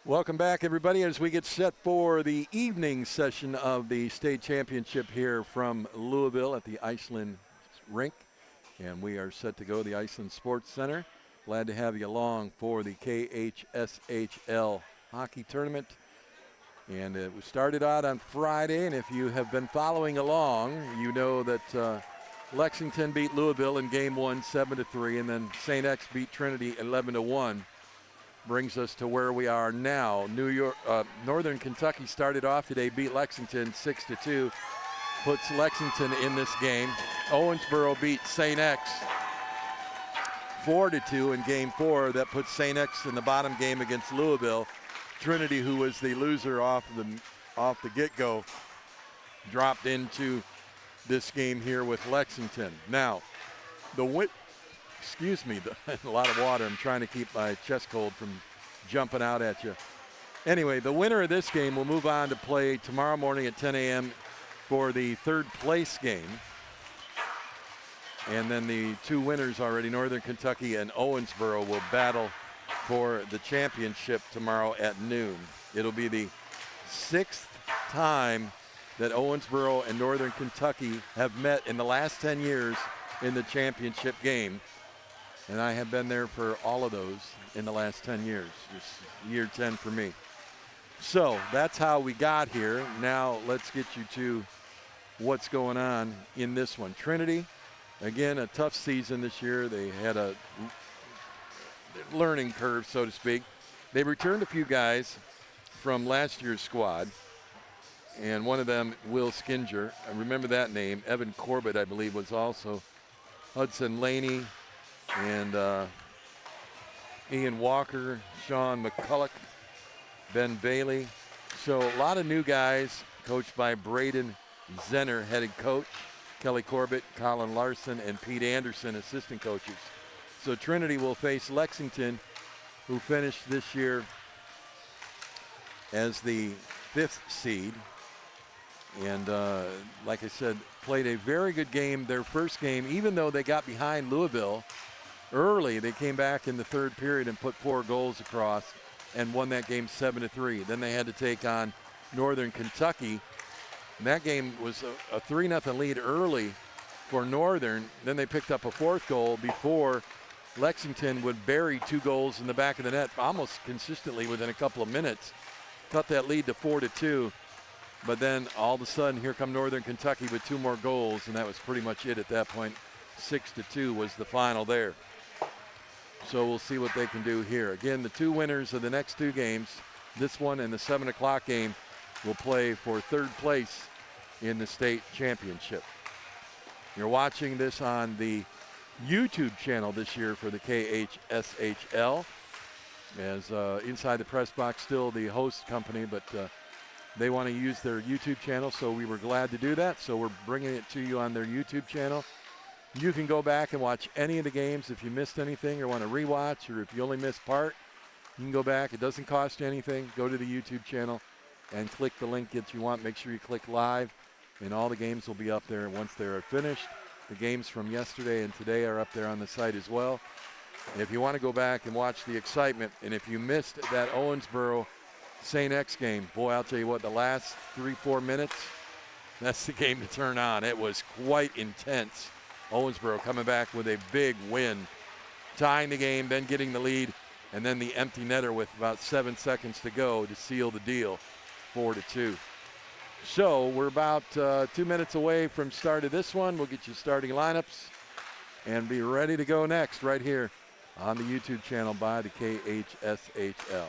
Welcome back, everybody, as we get set for the evening session of the state championship here from Louisville at the Iceland Rink. And we are set to go to the Iceland Sports Center. Glad to have you along for the KHSHL hockey tournament. And it was started out on Friday, and if you have been following along, you know that Lexington beat Louisville in game one 7-3, and then St. X beat Trinity 11-1. Brings us to where we are now. Northern Kentucky started off today, beat Lexington 6-2, puts Lexington in this game. Owensboro beat St. X 4-2 in game four. That puts St. X in the bottom game against Louisville. Trinity, who was the loser off the get-go, dropped into this game here with Lexington. Now, a lot of water. I'm trying to keep my chest cold from jumping out at you. Anyway, the winner of this game will move on to play tomorrow morning at 10 a.m. for the third place game. And then the two winners already, Northern Kentucky and Owensboro, will battle for the championship tomorrow at noon. It'll be the sixth time that Owensboro and Northern Kentucky have met in the last 10 years in the championship game. And I have been there for all of those in the last 10 years. This is year 10 for me. So that's how we got here. Now let's get you to what's going on in this one. Trinity, again, a tough season this year. They had a learning curve, so to speak. They returned a few guys from last year's squad. And one of them, Will Skinger, I remember that name. Evan Corbett, I believe, was also. Hudson Laney, and Ian Walker, Sean McCulloch, Ben Bailey. So a lot of new guys, coached by Braden Zenner, headed coach. Kelly Corbett, Colin Larson, and Pete Anderson, assistant coaches. So Trinity will face Lexington, who finished this year as the 5th seed. And like I said, played a very good game, their first game, even though they got behind Louisville early. They came back in the third period and put 4 goals across and won that game 7-3. Then they had to take on Northern Kentucky. And that game was a 3-0 lead early for Northern. Then they picked up a 4th goal before Lexington would bury 2 goals in the back of the net almost consistently within a couple of minutes. Cut that lead to 4-2. But then all of a sudden, here come Northern Kentucky with 2 more goals, and that was pretty much it at that point. 6-2 was the final there. So we'll see what they can do here. Again, the 2 winners of the next 2 games, this one and the 7 o'clock game, will play for 3rd place in the state championship. You're watching this on the YouTube channel this year for the KHSHL, as Inside the Press Box still the host company, but they want to use their YouTube channel, so we were glad to do that. So we're bringing it to you on their YouTube channel. You can go back and watch any of the games if you missed anything or want to rewatch, or if you only missed part, you can go back. It doesn't cost you anything. Go to the YouTube channel and click the link that you want. Make sure you click live, and all the games will be up there once they're finished. The games from yesterday and today are up there on the site as well. And if you want to go back and watch the excitement, and if you missed that Owensboro St. X game, boy, I'll tell you what, the last 3-4 minutes, that's the game to turn on. It was quite intense. Owensboro coming back with a big win, tying the game, then getting the lead, and then the empty netter with about 7 seconds to go to seal the deal, 4-2. So we're about 2 minutes away from start of this one. We'll get you starting lineups and be ready to go next right here on the YouTube channel by the KHSHL.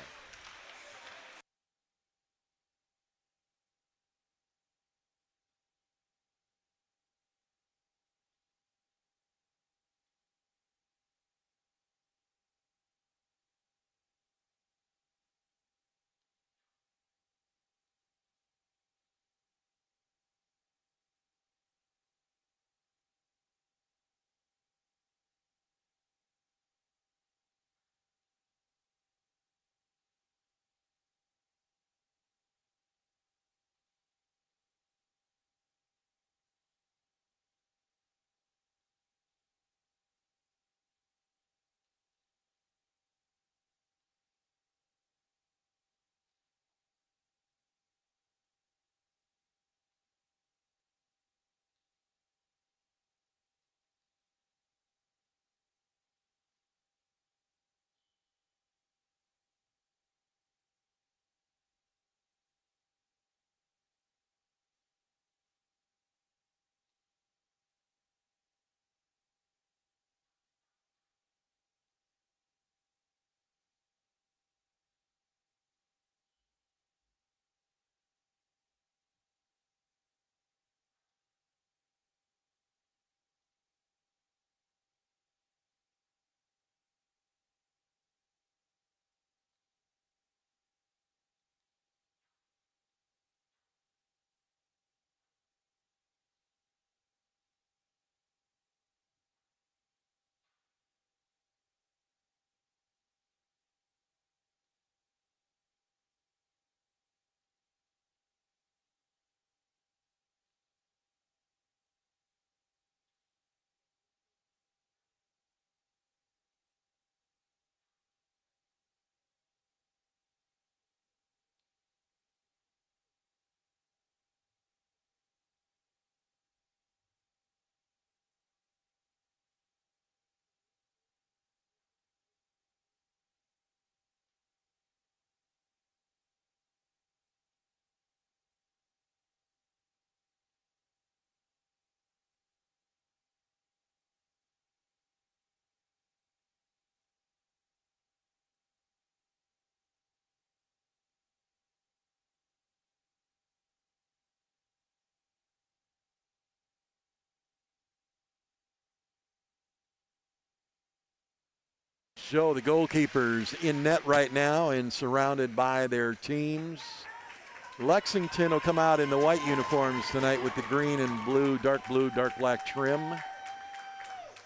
So the goalkeepers in net right now and surrounded by their teams. Lexington will come out in the white uniforms tonight with the green and blue, dark black trim.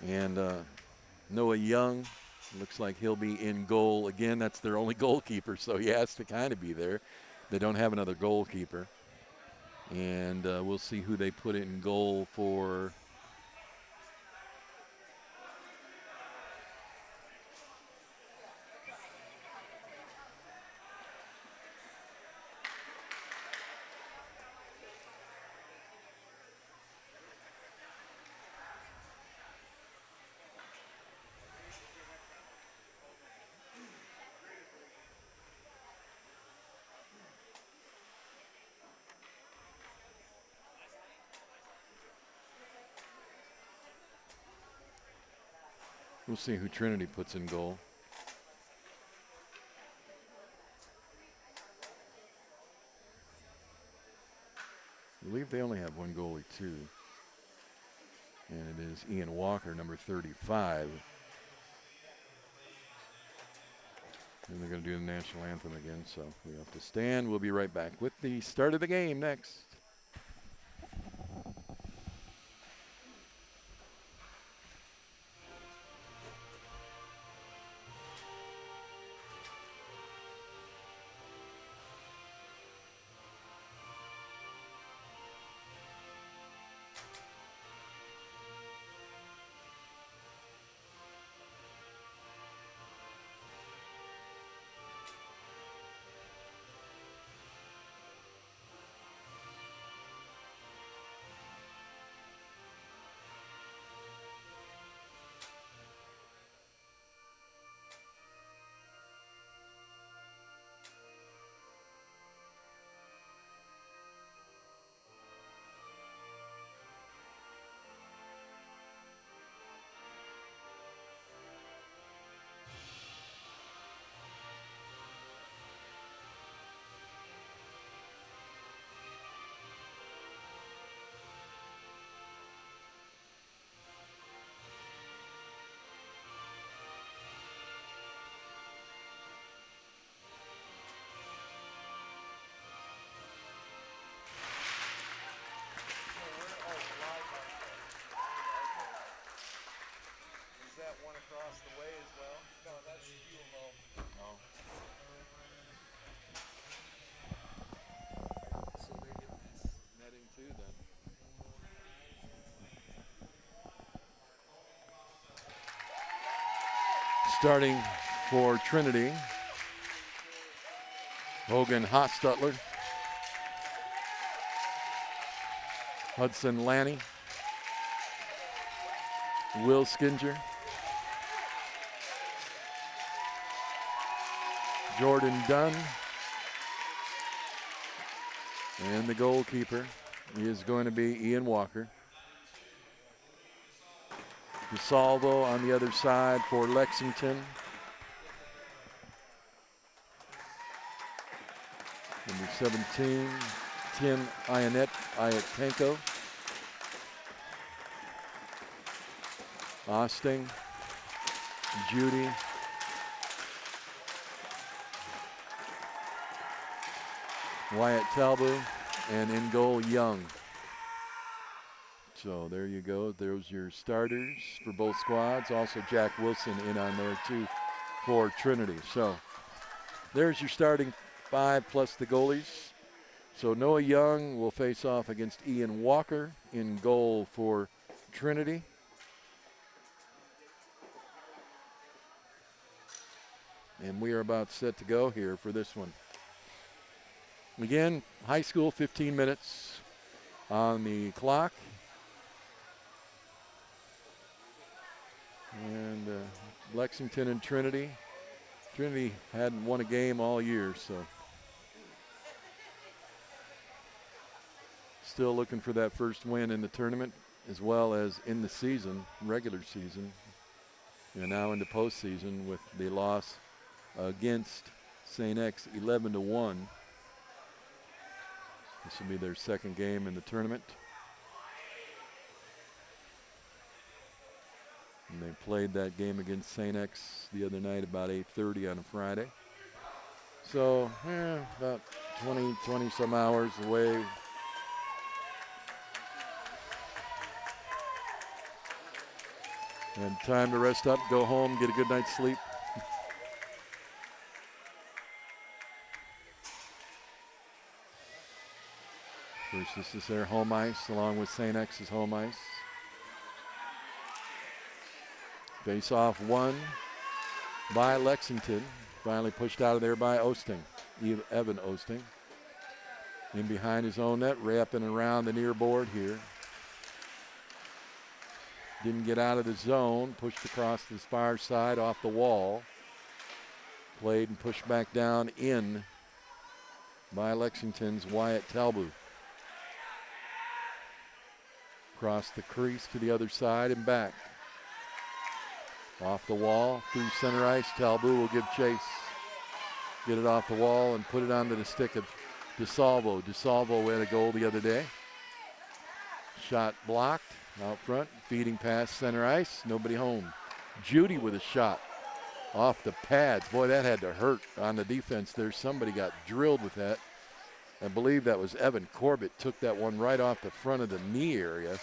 And Noah Young, looks like he'll be in goal again. That's their only goalkeeper, so he has to kind of be there. They don't have another goalkeeper. And we'll see who they put in goal for. We'll see who Trinity puts in goal. I believe they only have one goalie, too. And it is Ian Walker, number 35. And they're going to do the national anthem again, so we have to stand. We'll be right back with the start of the game next. Across the way as well? No, that's UMO. Oh. So they get this netting too then. Starting for Trinity, Hogan Hostutler, Hudson Lanny, Will Skinger, Jordan Dunn, and the goalkeeper is going to be Ian Walker. DeSalvo on the other side for Lexington. Number 17, Tim Ayatenko. Osting, Judy, Wyatt Talbot, and in goal, Young. So there you go. There's your starters for both squads. Also Jack Wilson in on there too for Trinity. So there's your starting five plus the goalies. So Noah Young will face off against Ian Walker in goal for Trinity. And we are about set to go here for this one. Again, high school, 15 minutes on the clock. And Lexington and Trinity. Trinity hadn't won a game all year, so still looking for that first win in the tournament as well as in the season, regular season. And now into postseason with the loss against St. X 11-1. This will be their second game in the tournament. And they played that game against St. X the other night about 8:30 on a Friday. So, about 20 some hours away. And time to rest up, go home, get a good night's sleep. First, this is their home ice along with St. X's home ice. Face off won by Lexington. Finally pushed out of there by Osting, Evan Osting. In behind his own net, wrapping around the near board here. Didn't get out of the zone, pushed across this far side off the wall. Played and pushed back down in by Lexington's Wyatt Talbot. Across the crease to the other side and back. Off the wall, through center ice, Talbot will give chase. Get it off the wall and put it onto the stick of DeSalvo. DeSalvo had a goal the other day. Shot blocked out front, feeding past center ice, nobody home. Judy with a shot off the pads. Boy, that had to hurt on the defense there. Somebody got drilled with that. I believe that was Evan Corbett, took that one right off the front of the knee area.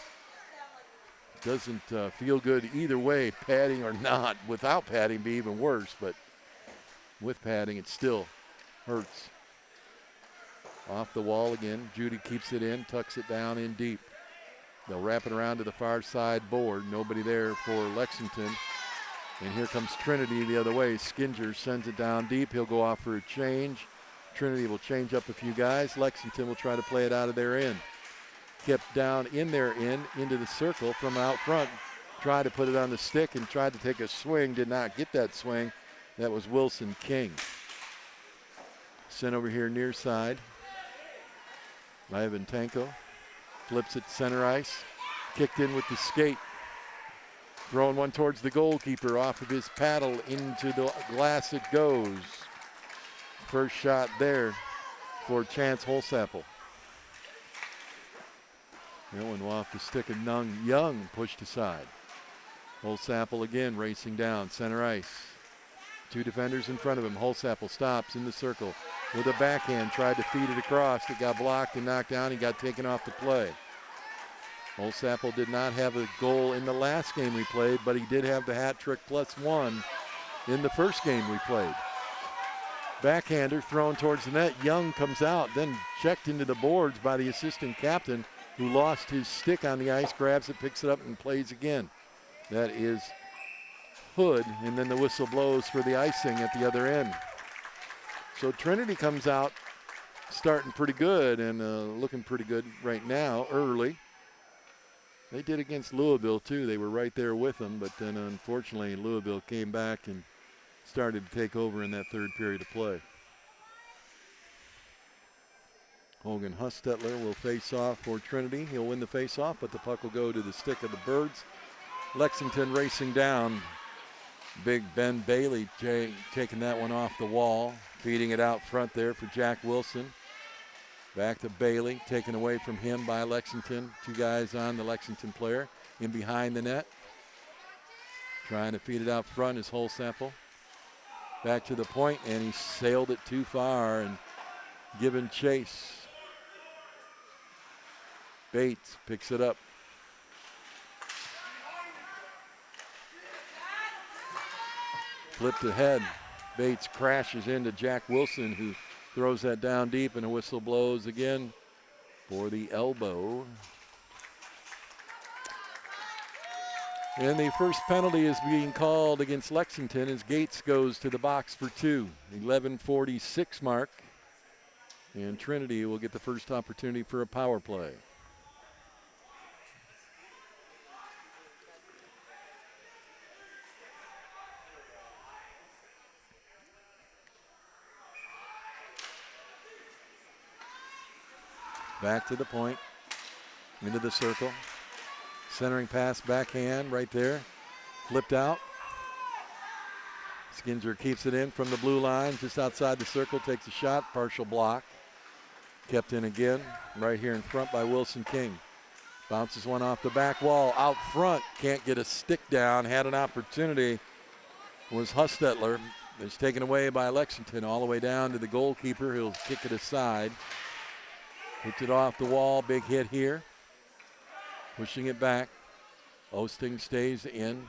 Doesn't feel good either way, padding or not. Without padding, be even worse, but with padding, it still hurts. Off the wall again. Judy keeps it in, tucks it down in deep. They'll wrap it around to the far side board. Nobody there for Lexington. And here comes Trinity the other way. Skinger sends it down deep. He'll go off for a change. Trinity will change up a few guys. Lexington will try to play it out of their end. Kept down in their end into the circle from out front. Tried to put it on the stick and tried to take a swing. Did not get that swing. That was Wilson King. Sent over here near side. Ivan Tanko flips it center ice. Kicked in with the skate. Throwing one towards the goalkeeper off of his paddle into the glass it goes. First shot there for Chance Holsapple. That one off the stick of Young, pushed aside. Holsapple again racing down center ice. Two defenders in front of him. Holsapple stops in the circle with a backhand, tried to feed it across. It got blocked and knocked down. He got taken off the play. Holsapple did not have a goal in the last game we played, but he did have the hat trick +1 in the first game we played. Backhander thrown towards the net. Young comes out, then checked into the boards by the assistant captain, who lost his stick on the ice, grabs it, picks it up, and plays again. That is Hood, and then the whistle blows for the icing at the other end. So Trinity comes out starting pretty good and looking pretty good right now, early. They did against Louisville, too. They were right there with them, but then unfortunately Louisville came back and started to take over in that third period of play. Hogan Hustetler will face off for Trinity. He'll win the face off, but the puck will go to the stick of the Birds. Lexington racing down. Big Ben Bailey taking that one off the wall, feeding it out front there for Jack Wilson. Back to Bailey, taken away from him by Lexington. Two guys on the Lexington player in behind the net. Trying to feed it out front is Holsapple. Back to the point, and he sailed it too far and given chase. Bates picks it up. Flipped ahead. Bates crashes into Jack Wilson, who throws that down deep, and a whistle blows again for the elbow. And the first penalty is being called against Lexington as Gates goes to the box for 2. 11:46 mark. And Trinity will get the first opportunity for a power play. Back to the point, into the circle. Centering pass, backhand right there. Flipped out. Skinger keeps it in from the blue line, just outside the circle, takes a shot, partial block. Kept in again, right here in front by Wilson King. Bounces one off the back wall. Out front, can't get a stick down. Had an opportunity. Was Hustetler. It's taken away by Lexington all the way down to the goalkeeper. He'll kick it aside. Puts it off the wall. Big hit here. Pushing it back. Osting stays in.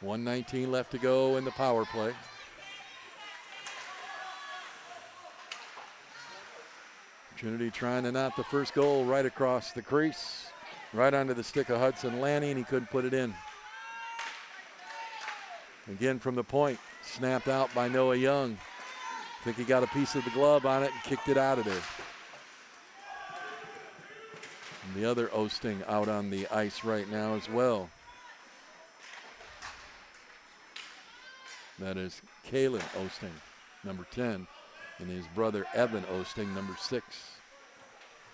1:19 left to go in the power play. Trinity trying to knot the first goal right across the crease. Right onto the stick of Hudson Lanning, and he couldn't put it in. Again from the point. Snapped out by Noah Young. I think he got a piece of the glove on it and kicked it out of there. And the other Osting out on the ice right now as well. That is Kalen Osting, number 10, and his brother Evan Osting, number 6.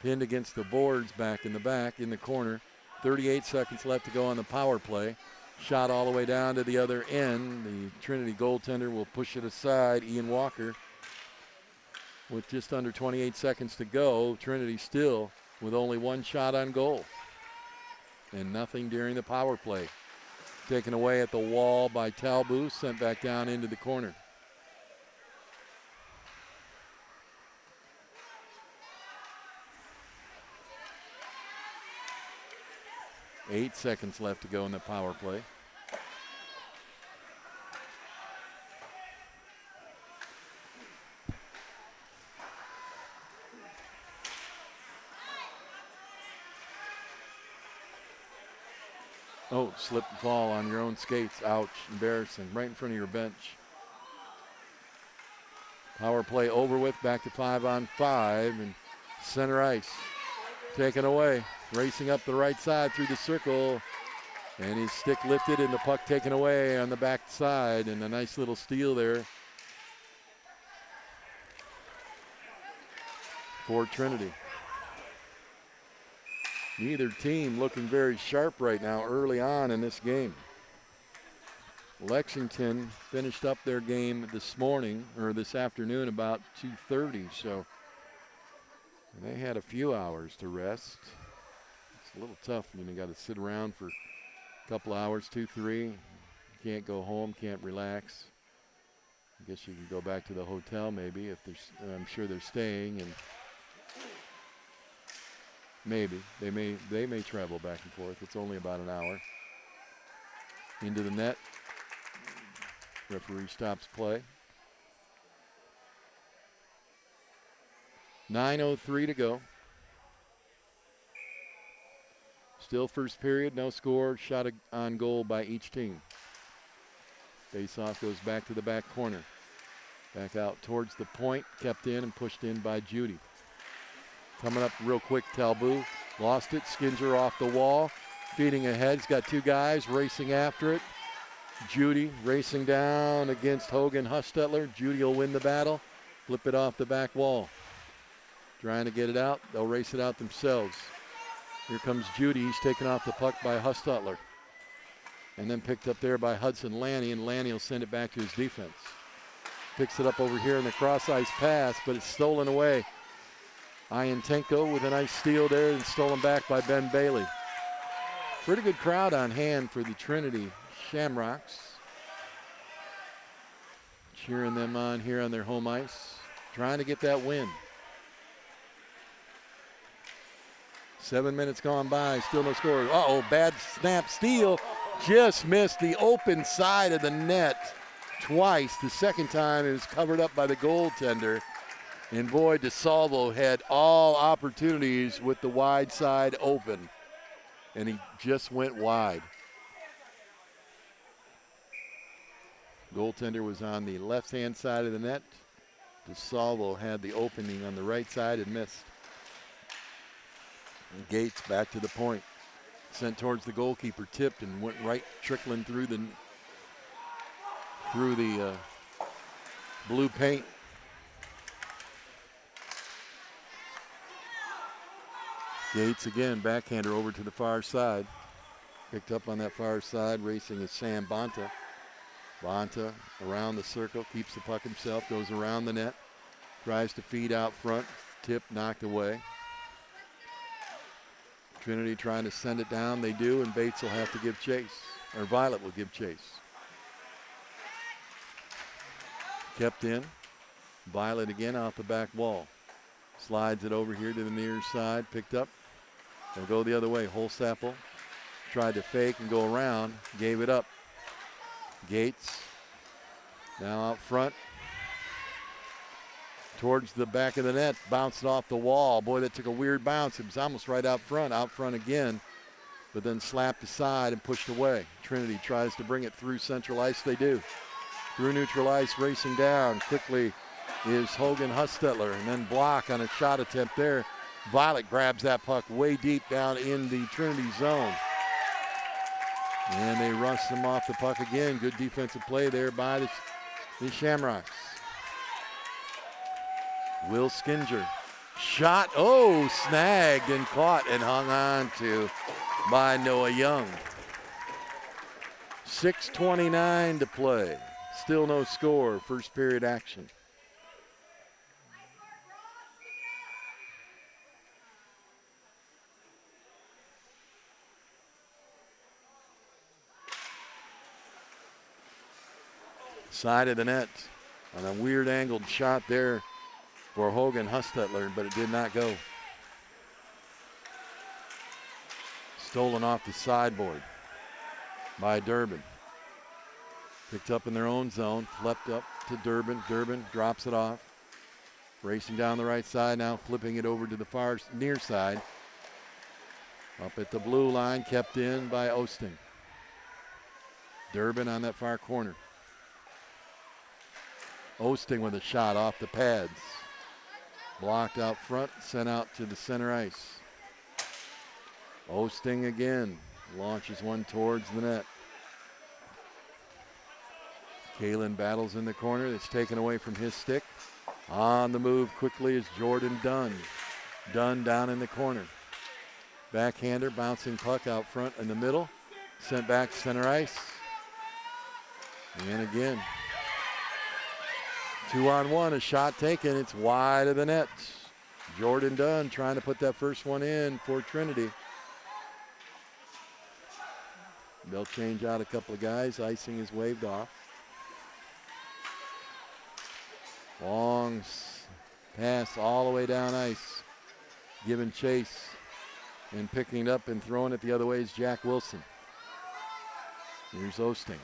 Pinned against the boards back in the corner. 38 seconds left to go on the power play. Shot all the way down to the other end. The Trinity goaltender will push it aside. Ian Walker with just under 28 seconds to go. Trinity still with only one shot on goal. And nothing during the power play. Taken away at the wall by Talbot, sent back down into the corner. Eight seconds left to go in the power play. Oh, slip and fall on your own skates. Ouch, embarrassing. Right in front of your bench. Power play over with, back to 5-on-5, and center ice. Taken away, racing up the right side through the circle, and his stick lifted and the puck taken away on the back side, and a nice little steal there for Trinity. Neither team looking very sharp right now early on in this game. Lexington finished up their game this morning, or this afternoon, about 2:30, so they had a few hours to rest. It's a little tough when you got to sit around for a couple hours, 2, 3. Can't go home, can't relax. I guess you can go back to the hotel maybe if there's, I'm sure they're staying, and maybe they may travel back and forth. It's only about an hour. Into the net. Referee stops play. 9:03 to go. Still first period, no score, shot on goal by each team. Face-off goes back to the back corner. Back out towards the point, kept in and pushed in by Judy. Coming up real quick, Talbot lost it, skins her off the wall. Feeding ahead, he's got two guys racing after it. Judy racing down against Hogan Hustetler. Judy will win the battle, flip it off the back wall. Trying to get it out, they'll race it out themselves. Here comes Judy, he's taken off the puck by Hustetler. And then picked up there by Hudson Lanning, and Lanning will send it back to his defense. Picks it up over here in the cross-ice pass, but it's stolen away. Iantenko with a nice steal there and stolen back by Ben Bailey. Pretty good crowd on hand for the Trinity Shamrocks. Cheering them on here on their home ice. Trying to get that win. 7 minutes gone by, still no score. Uh-oh, bad snap steal. Just missed the open side of the net twice. The second time it was covered up by the goaltender. And boy, DeSalvo had all opportunities with the wide side open. And he just went wide. Goaltender was on the left-hand side of the net. DeSalvo had the opening on the right side and missed. And Gates back to the point. Sent towards the goalkeeper, tipped and went right trickling through the blue paint. Gates again, backhander over to the far side. Picked up on that far side, racing is Sam Bonta. Bonta around the circle, keeps the puck himself, goes around the net, tries to feed out front, tip knocked away. Trinity trying to send it down. They do, and Bates will have to give chase. Or Violet will give chase. Kept in. Violet again out the back wall. Slides it over here to the near side. Picked up. They'll go the other way. Holsapple tried to fake and go around. Gave it up. Gates now out front. Towards the back of the net. Bounced off the wall. Boy, that took a weird bounce. It was almost right out front. Out front again. But then slapped aside and pushed away. Trinity tries to bring it through central ice. They do. Through neutral ice, racing down. Quickly is Hogan Hustetler. And then block on a shot attempt there. Violet grabs that puck way deep down in the Trinity zone. And they rush them off the puck again. Good defensive play there by the Shamrocks. Will Skinger. Shot. Oh, snagged and caught and hung on to by Noah Young. 6:29 to play. Still no score. First period action. Side of the net on a weird angled shot there for Hogan Hustetler, but it did not go. Stolen off the sideboard by Durbin. Picked up in their own zone, flipped up to Durbin. Durbin drops it off. Racing down the right side now, flipping it over to the far near side. Up at the blue line, kept in by Osting. Durbin on that far corner. Osting with a shot off the pads. Blocked out front, sent out to the center ice. Osting again, launches one towards the net. Kalen battles in the corner. It's taken away from his stick. On the move quickly is Jordan Dunn. Dunn down in the corner. Backhander, bouncing puck out front in the middle. Sent back to center ice. And again. 2-on-1, a shot taken. It's wide of the net. Jordan Dunn trying to put that first one in for Trinity. They'll change out a couple of guys. Icing is waved off. Long pass all the way down ice. Giving chase and picking it up and throwing it the other way is Jack Wilson. Here's Osting.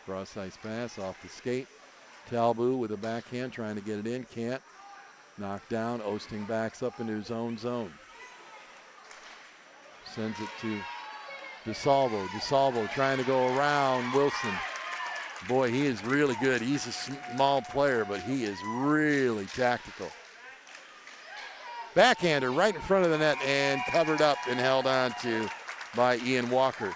Cross ice pass off the skate. Talbot with a backhand trying to get it in. Can't. Knocked down. Osting backs up into his own zone. Sends it to DeSalvo. DeSalvo trying to go around Wilson. Boy, he is really good. He's a small player, but he is really tactical. Backhander right in front of the net and covered up and held on to by Ian Walker.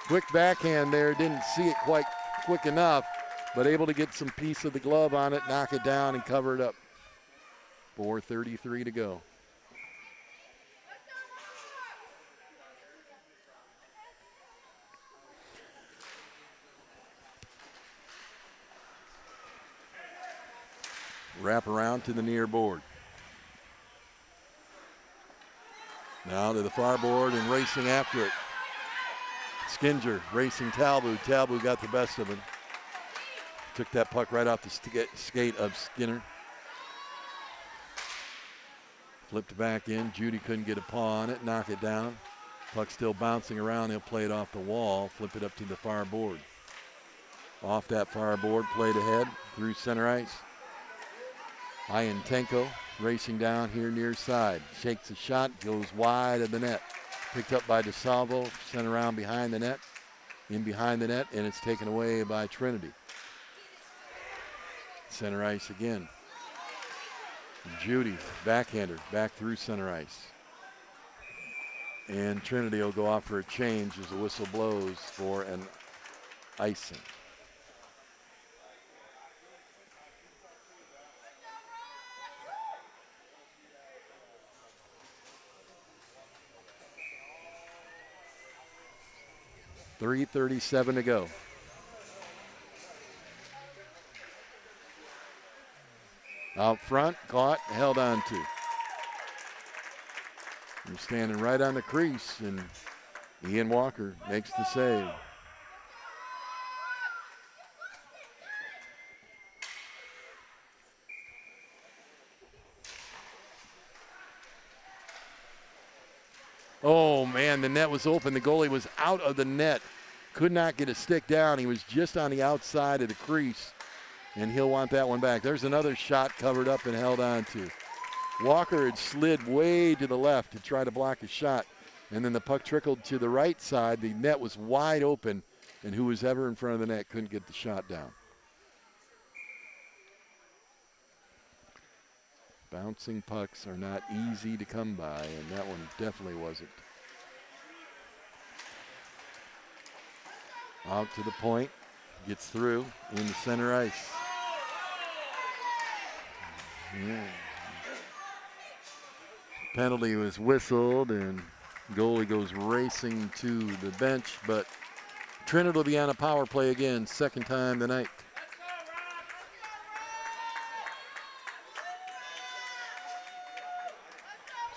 Quick backhand there. Didn't see it quite quick enough, but able to get some piece of the glove on it, knock it down, and cover it up. 4:33 to go. Wrap around to the near board. Now to the far board and racing after it. Skinger racing Talbot. Talbot got the best of him. Took that puck right off the skate of Skinner. Flipped back in. Judy couldn't get a paw on it. Knock it down. Puck still bouncing around. He'll play it off the wall. Flip it up to the far board. Off that far board. Played ahead through center ice. Iantenko racing down here near side. Shakes a shot. Goes wide of the net. Picked up by DeSalvo. Sent around behind the net. In behind the net. And it's taken away by Trinity. Center ice again. Judy, backhander, back through center ice. And Trinity will go off for a change as the whistle blows for an icing. .337 to go. Out front, caught, held on to. They're standing right on the crease, and Ian Walker makes the save. Oh, man, the net was open. The goalie was out of the net. Could not get a stick down. He was just on the outside of the crease, and he'll want that one back. There's another shot covered up and held on to. Walker had slid way to the left to try to block a shot, and then the puck trickled to the right side. The net was wide open, and who was ever in front of the net couldn't get the shot down. Bouncing pucks are not easy to come by, and that one definitely wasn't. Out to the point, gets through into center ice. Yeah. Penalty was whistled, and goalie goes racing to the bench, but Trinity will be on a power play again, second time tonight.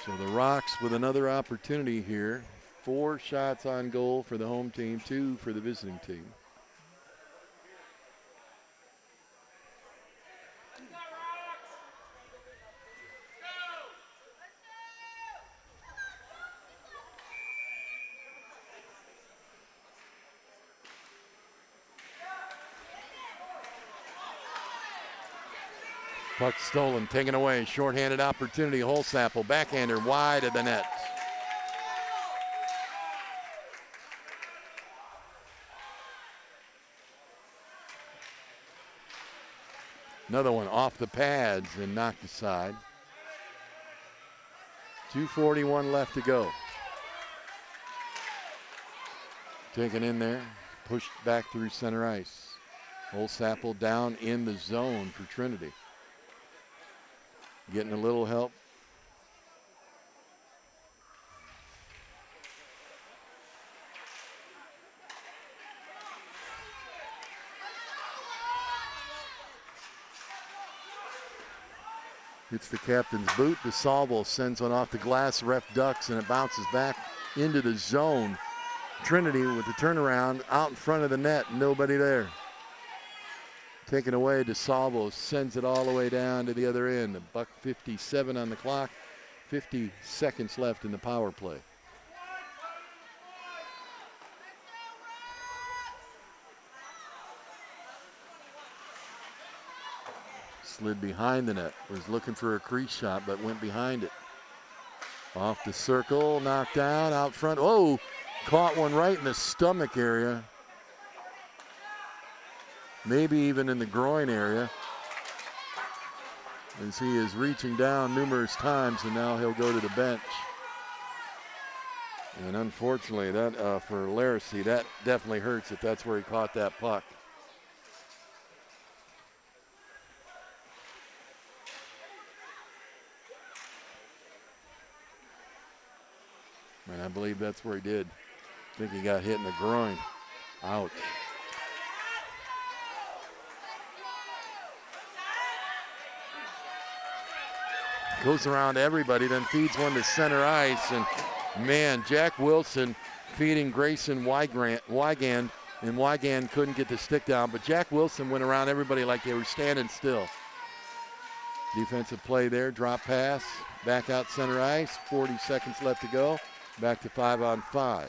So the Rocks with another opportunity here. 4 shots on goal for the home team, 2 for the visiting team. Puck stolen, taken away, shorthanded opportunity. Holsapple, backhander, wide of the net. Another one off the pads and knocked aside. 2:41 left to go. Taken in there, pushed back through center ice. Holsapple down in the zone for Trinity. Getting a little help. Hits the captain's boot. DeSalvo sends one off the glass. Ref ducks, and it bounces back into the zone. Trinity with the turnaround out in front of the net. Nobody there. Taken away, DeSalvo sends it all the way down to the other end. $1:57 on the clock, 50 seconds left in the power play. Slid behind the net, was looking for a crease shot, but went behind it. Off the circle, knocked down, out front. Oh, caught one right in the stomach area. Maybe even in the groin area, as he is reaching down numerous times, and now he'll go to the bench. And unfortunately, that for Laracy, that definitely hurts if that's where he caught that puck. And I believe that's where he did. I think he got hit in the groin. Ouch. Goes around everybody, then feeds one to center ice. And, man, Jack Wilson feeding Grayson Wygand, and Wygand couldn't get the stick down. But Jack Wilson went around everybody like they were standing still. Defensive play there, drop pass, back out center ice, 40 seconds left to go. Back to 5-on-5.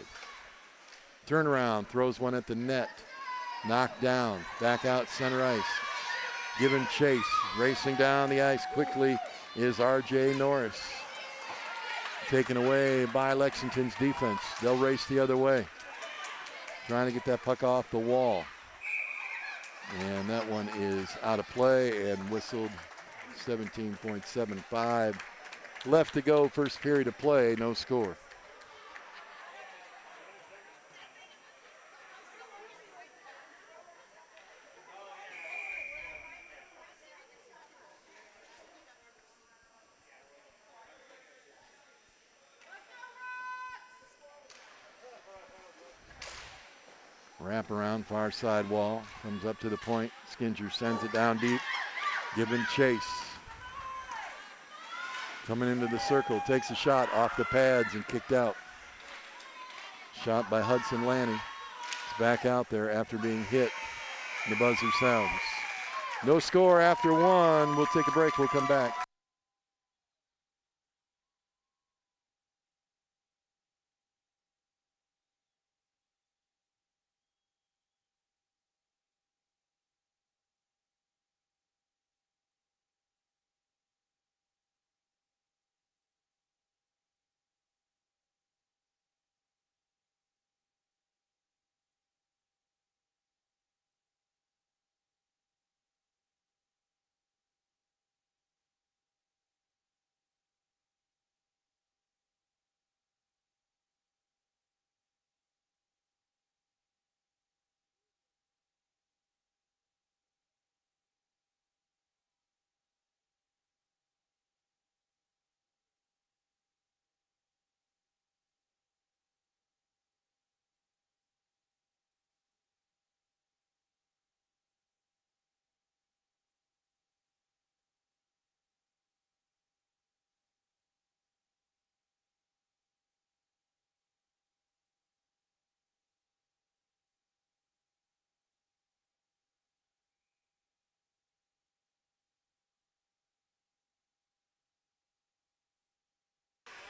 Turnaround, throws one at the net. Knocked down, back out center ice. Given chase, racing down the ice quickly is R.J. Norris. Taken away by Lexington's defense. They'll race the other way. Trying to get that puck off the wall. And that one is out of play and whistled. 17.75 left to go, first period of play, no score. Wrap around, far side wall, comes up to the point. Skinger sends it down deep. Given chase. Coming into the circle, takes a shot off the pads and kicked out. Shot by Hudson Lanning. It's back out there after being hit. The buzzer sounds. No score after one. We'll take a break. We'll come back.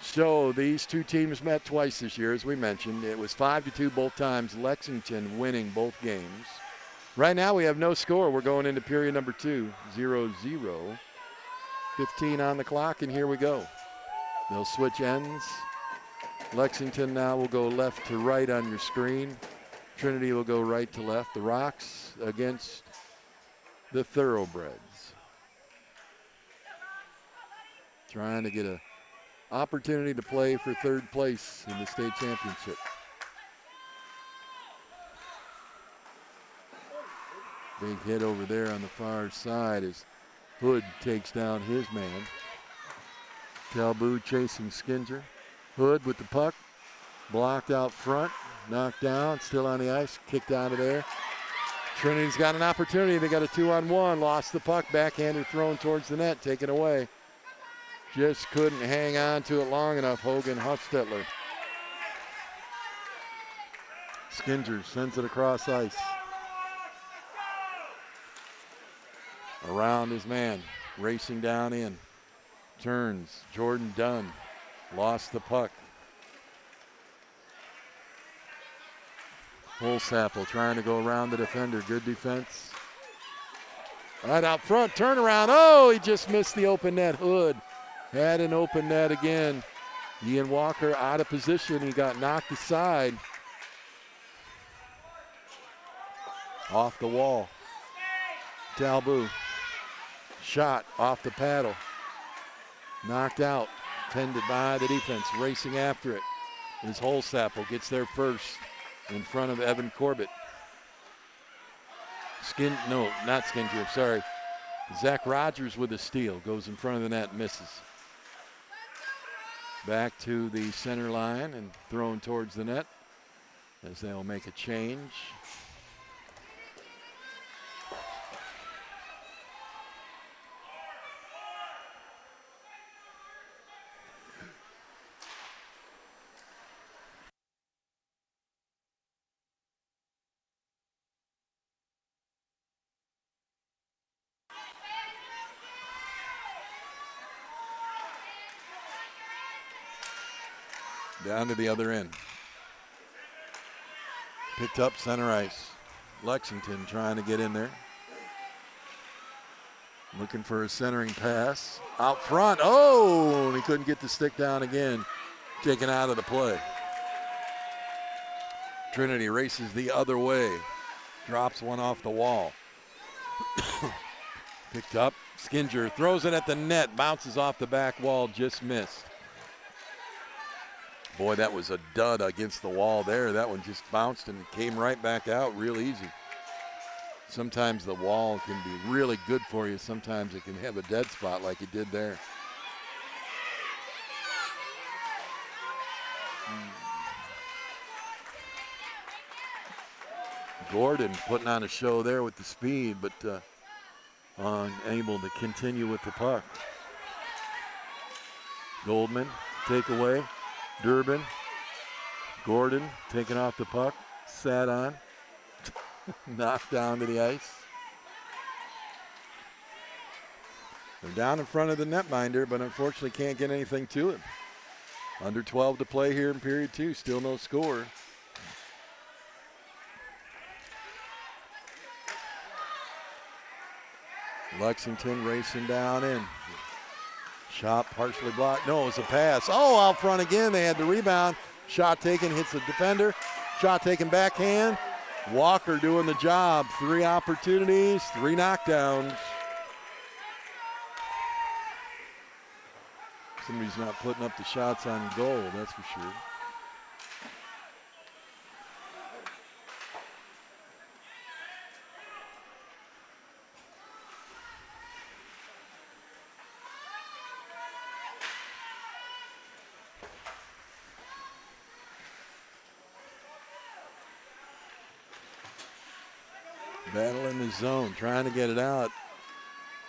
So these two teams met twice this year, as we mentioned. It was 5-2 both times. Lexington winning both games. Right now we have no score. We're going into period number 2, 0-0. 15 on the clock, and here we go. They'll switch ends. Lexington now will go left to right on your screen. Trinity will go right to left. The Rocks against the Thoroughbreds. Trying to get an opportunity to play for third place in the state championship. Big hit over there on the far side as Hood takes down his man. Talbot chasing Skinger. Hood with the puck. Blocked out front. Knocked down. Still on the ice. Kicked out of there. Trinity's got an opportunity. They got a 2-on-1. Lost the puck. Backhander thrown towards the net. Taken away. Just couldn't hang on to it long enough. Hogan Hufstetler. Skinger sends it across ice. Around his man. Racing down in. Turns. Jordan Dunn. Lost the puck. Holsapple trying to go around the defender. Good defense. Right out front. Turnaround. Oh, he just missed the open net. Hood had an open net again. Ian Walker out of position. He got knocked aside. Off the wall. Talbot. Shot off the paddle. Knocked out. Tended by the defense. Racing after it is Holsapple. Gets there first in front of Evan Corbett. Not Skinger, sorry. Zach Rogers with a steal. Goes in front of the net, misses. Back to the center line and thrown towards the net as they'll make a change. Down to the other end. Picked up center ice. Lexington trying to get in there. Looking for a centering pass. Out front. Oh, he couldn't get the stick down again. Taken out of the play. Trinity races the other way. Drops one off the wall. Picked up. Skinger throws it at the net. Bounces off the back wall. Just missed. Boy, that was a dud against the wall there. That one just bounced and came right back out real easy. Sometimes the wall can be really good for you. Sometimes it can have a dead spot like it did there. Gordon putting on a show there with the speed, but unable to continue with the puck. Goldman, takeaway. Durbin. Gordon taking off the puck. Sat on. Knocked down to the ice. They're down in front of the netminder, but unfortunately can't get anything to him. Under 12 to play here in period 2. Still no score. Lexington racing down in. Shot partially blocked. No, it was a pass. Oh, out front again. They had the rebound. Shot taken, hits the defender. Shot taken backhand. Walker doing the job. 3 opportunities, 3 knockdowns. Somebody's not putting up the shots on goal, that's for sure. Battle in the zone, trying to get it out.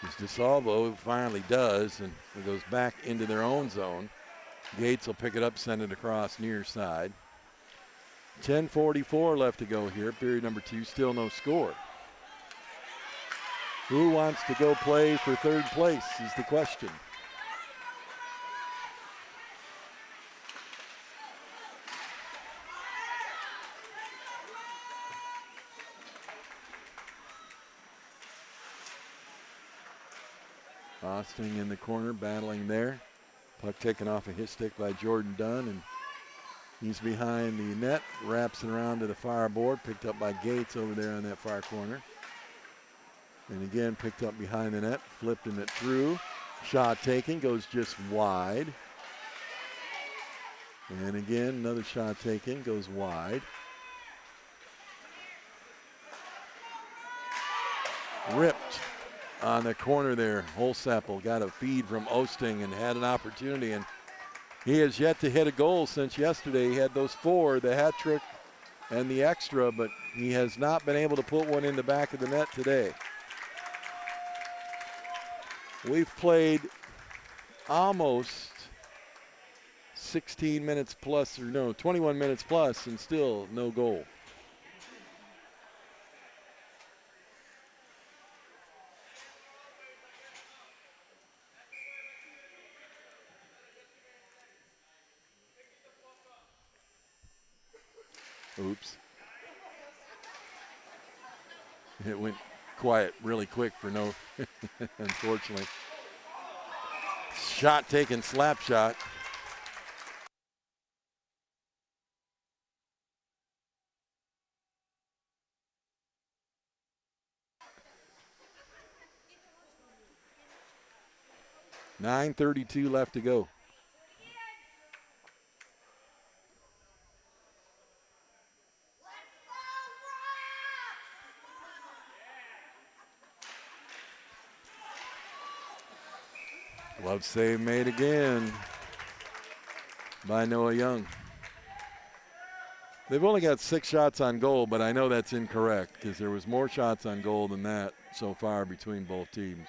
As DeSalvo finally does, and it goes back into their own zone. Gates will pick it up, send it across near side. 10:44 left to go here, period number 2, still no score. Who wants to go play for third place is the question. Austin in the corner, battling there. Puck taken off of his stick by Jordan Dunn, and he's behind the net, wraps it around to the far board, picked up by Gates over there on that far corner. And again, picked up behind the net, flipping it through. Shot taken, goes just wide. And again, another shot taken, goes wide. Ripped on the corner there. Holsapple got a feed from Osting and had an opportunity, and he has yet to hit a goal since yesterday. He had those 4, the hat trick and the extra, but he has not been able to put one in the back of the net today. We've played almost 16 minutes plus, or no, 21 minutes plus, and still no goal. Oops. It went quiet really quick for no, unfortunately. Shot taken, slap shot. .9:32 left to go. Glove save made again by Noah Young. They've only got 6 shots on goal, but I know that's incorrect because there was more shots on goal than that so far between both teams.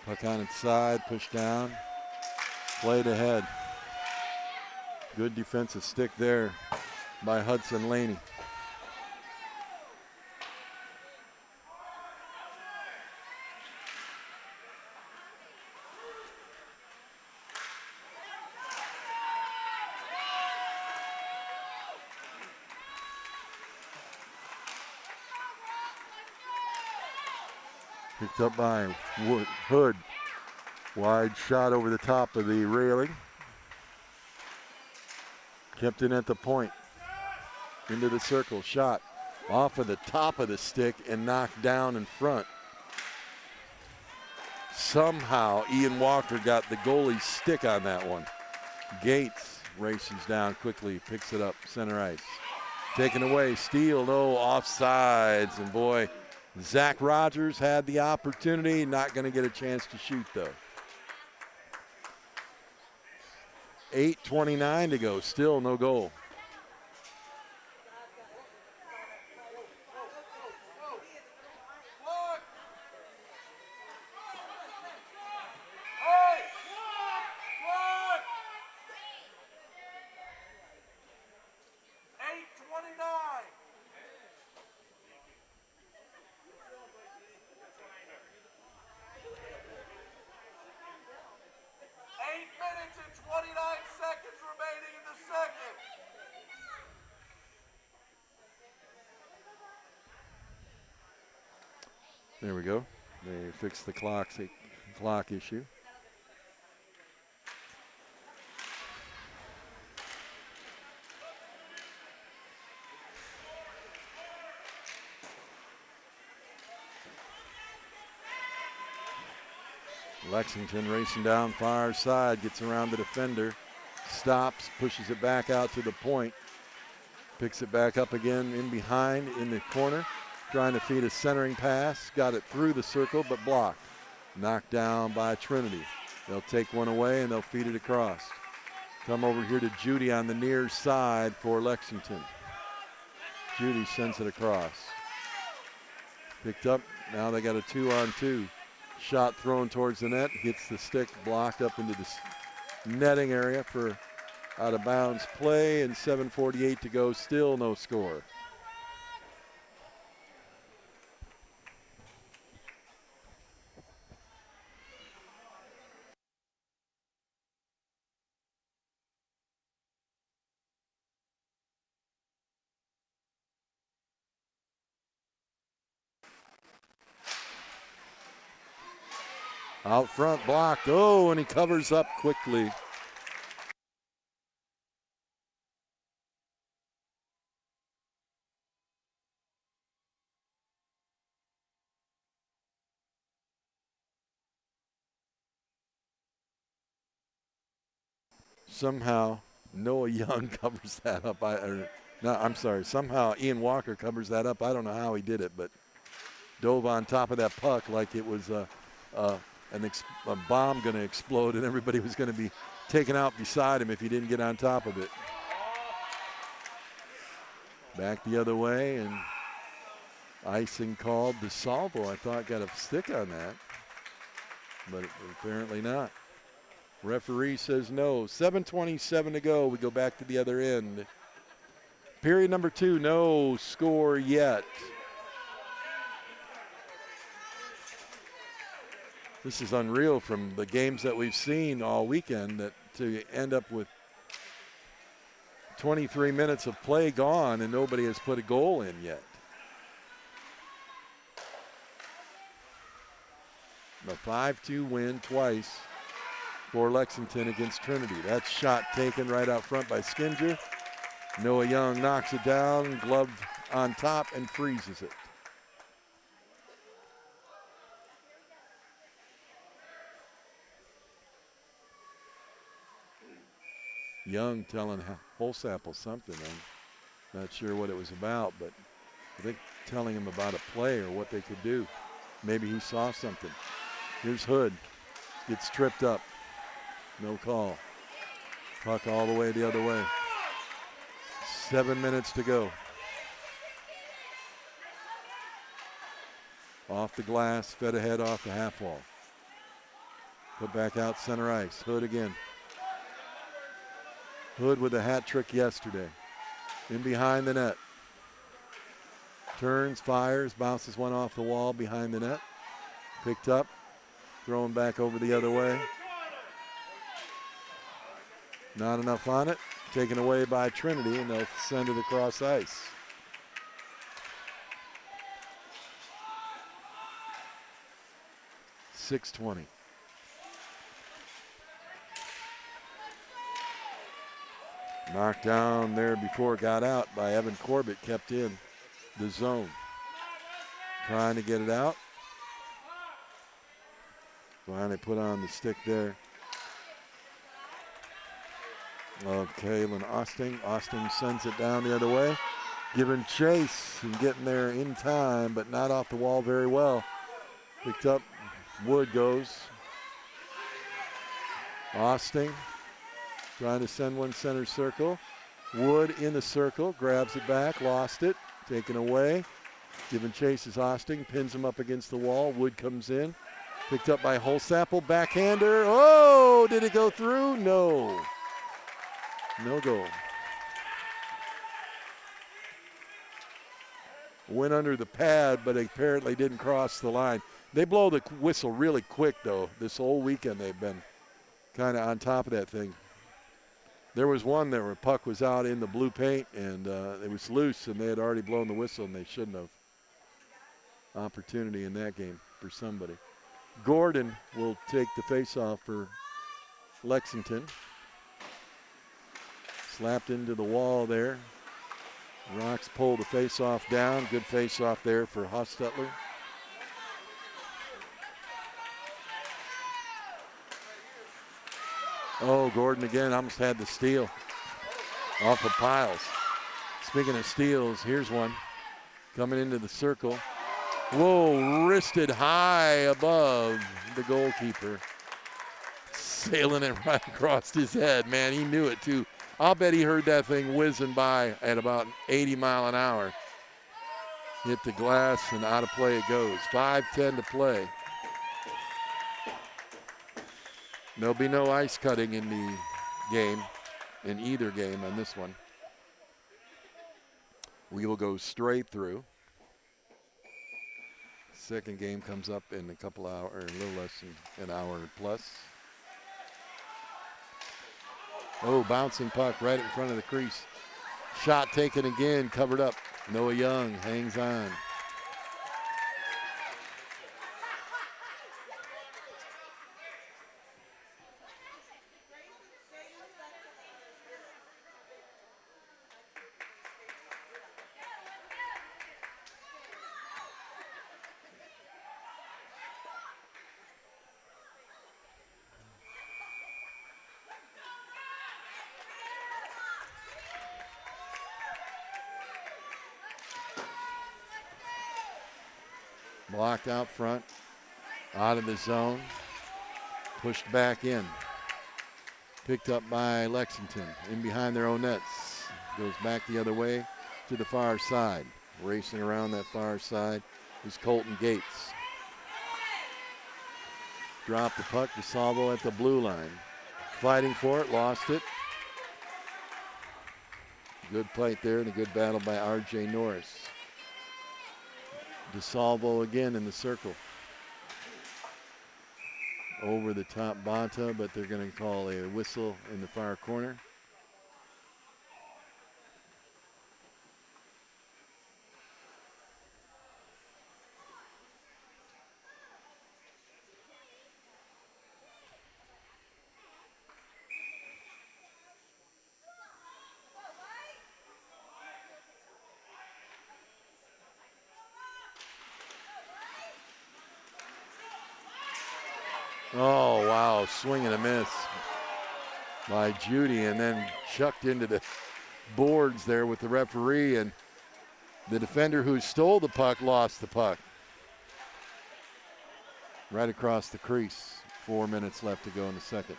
Puck on its side, pushed down, played ahead. Good defensive stick there by Hudson Laney. Picked up by Hood. Wide shot over the top of the railing. Kept in at the point. Into the circle. Shot off of the top of the stick and knocked down in front. Somehow Ian Walker got the goalie's stick on that one. Gates races down quickly, picks it up, center ice. Taken away, steal, no, offsides, and boy, Zach Rogers had the opportunity, not going to get a chance to shoot though. 8:29 to go, still no goal. There we go. They fixed the clock issue. Lexington racing down far side, gets around the defender, stops, pushes it back out to the point, picks it back up again in behind in the corner, trying to feed a centering pass, got it through the circle but blocked. Knocked down by Trinity. They'll take one away and they'll feed it across. Come over here to Judy on the near side for Lexington. Judy sends it across. Picked up, now they got a 2-on-2. Shot thrown towards the net, hits the stick, blocked up into the netting area for out of bounds play, and 7:48 to go, still no score. Out front, blocked. Oh, and he covers up quickly. Somehow, Noah Young covers that up. Somehow Ian Walker covers that up. I don't know how he did it, but dove on top of that puck like it was a bomb going to explode and everybody was going to be taken out beside him if he didn't get on top of it. Back the other way, and icing called. DeSalvo, I thought, got a stick on that, but apparently not. Referee says no. 7:27 to go. We go back to the other end. Period number 2, no score yet. This is unreal from the games that we've seen all weekend, that to end up with 23 minutes of play gone and nobody has put a goal in yet. A 5-2 win twice for Lexington against Trinity. That shot taken right out front by Skinger. Noah Young knocks it down, gloved on top, and freezes it. Young telling Holsapple something. I'm not sure what it was about, but I think telling him about a play or what they could do. Maybe he saw something. Here's Hood. Gets tripped up. No call. Puck all the way the other way. 7 minutes to go. Off the glass, fed ahead off the half wall. Put back out center ice. Hood again. Hood with a hat trick yesterday. In behind the net. Turns, fires, bounces one off the wall behind the net. Picked up, thrown back over the other way. Not enough on it. Taken away by Trinity, and they'll send it across ice. .620. Knocked down there before it got out by Evan Corbett, kept in the zone. Trying to get it out. Finally put on the stick there of Kaylin Osting. Osting sends it down the other way. Giving chase and getting there in time, but not off the wall very well. Picked up, Wood goes. Osting Trying to send one center circle. Wood in the circle, grabs it back, lost it, taken away. Giving chase is Osting, pins him up against the wall. Wood comes in, picked up by Holsapple, backhander. Oh, did it go through? No. No goal. Went under the pad, but apparently didn't cross the line. They blow the whistle really quick, though. This whole weekend they've been kind of on top of that thing. There was one there where puck was out in the blue paint, and it was loose, and they had already blown the whistle, and they shouldn't have. Opportunity in that game for somebody. Gordon will take the faceoff for Lexington. Slapped into the wall there. Rocks pull the faceoff down. Good faceoff there for Hostetler. Oh, Gordon again almost had the steal off of Piles. Speaking of steals, here's one coming into the circle. Whoa, wristed high above the goalkeeper. Sailing it right across his head. Man, he knew it too. I'll bet he heard that thing whizzing by at about 80 miles an hour. Hit the glass and out of play it goes. 5:10 to play. There'll be no ice cutting in the game, in either game on this one. We will go straight through. Second game comes up in a couple hours, or a little less than an hour plus. Oh, bouncing puck right in front of the crease. Shot taken again, covered up. Noah Young hangs on. Blocked out front, out of the zone, pushed back in. Picked up by Lexington, in behind their own nets. Goes back the other way to the far side. Racing around that far side is Colton Gates. Dropped the puck to Salvo at the blue line. Fighting for it, lost it. Good fight there and a good battle by R.J. Norris. DeSalvo again in the circle. Over the top Banta, but they're going to call a whistle in the far corner. Oh, wow, swing and a miss by Judy, and then chucked into the boards there with the referee, and the defender who stole the puck lost the puck. Right across the crease. 4 minutes left to go in the second.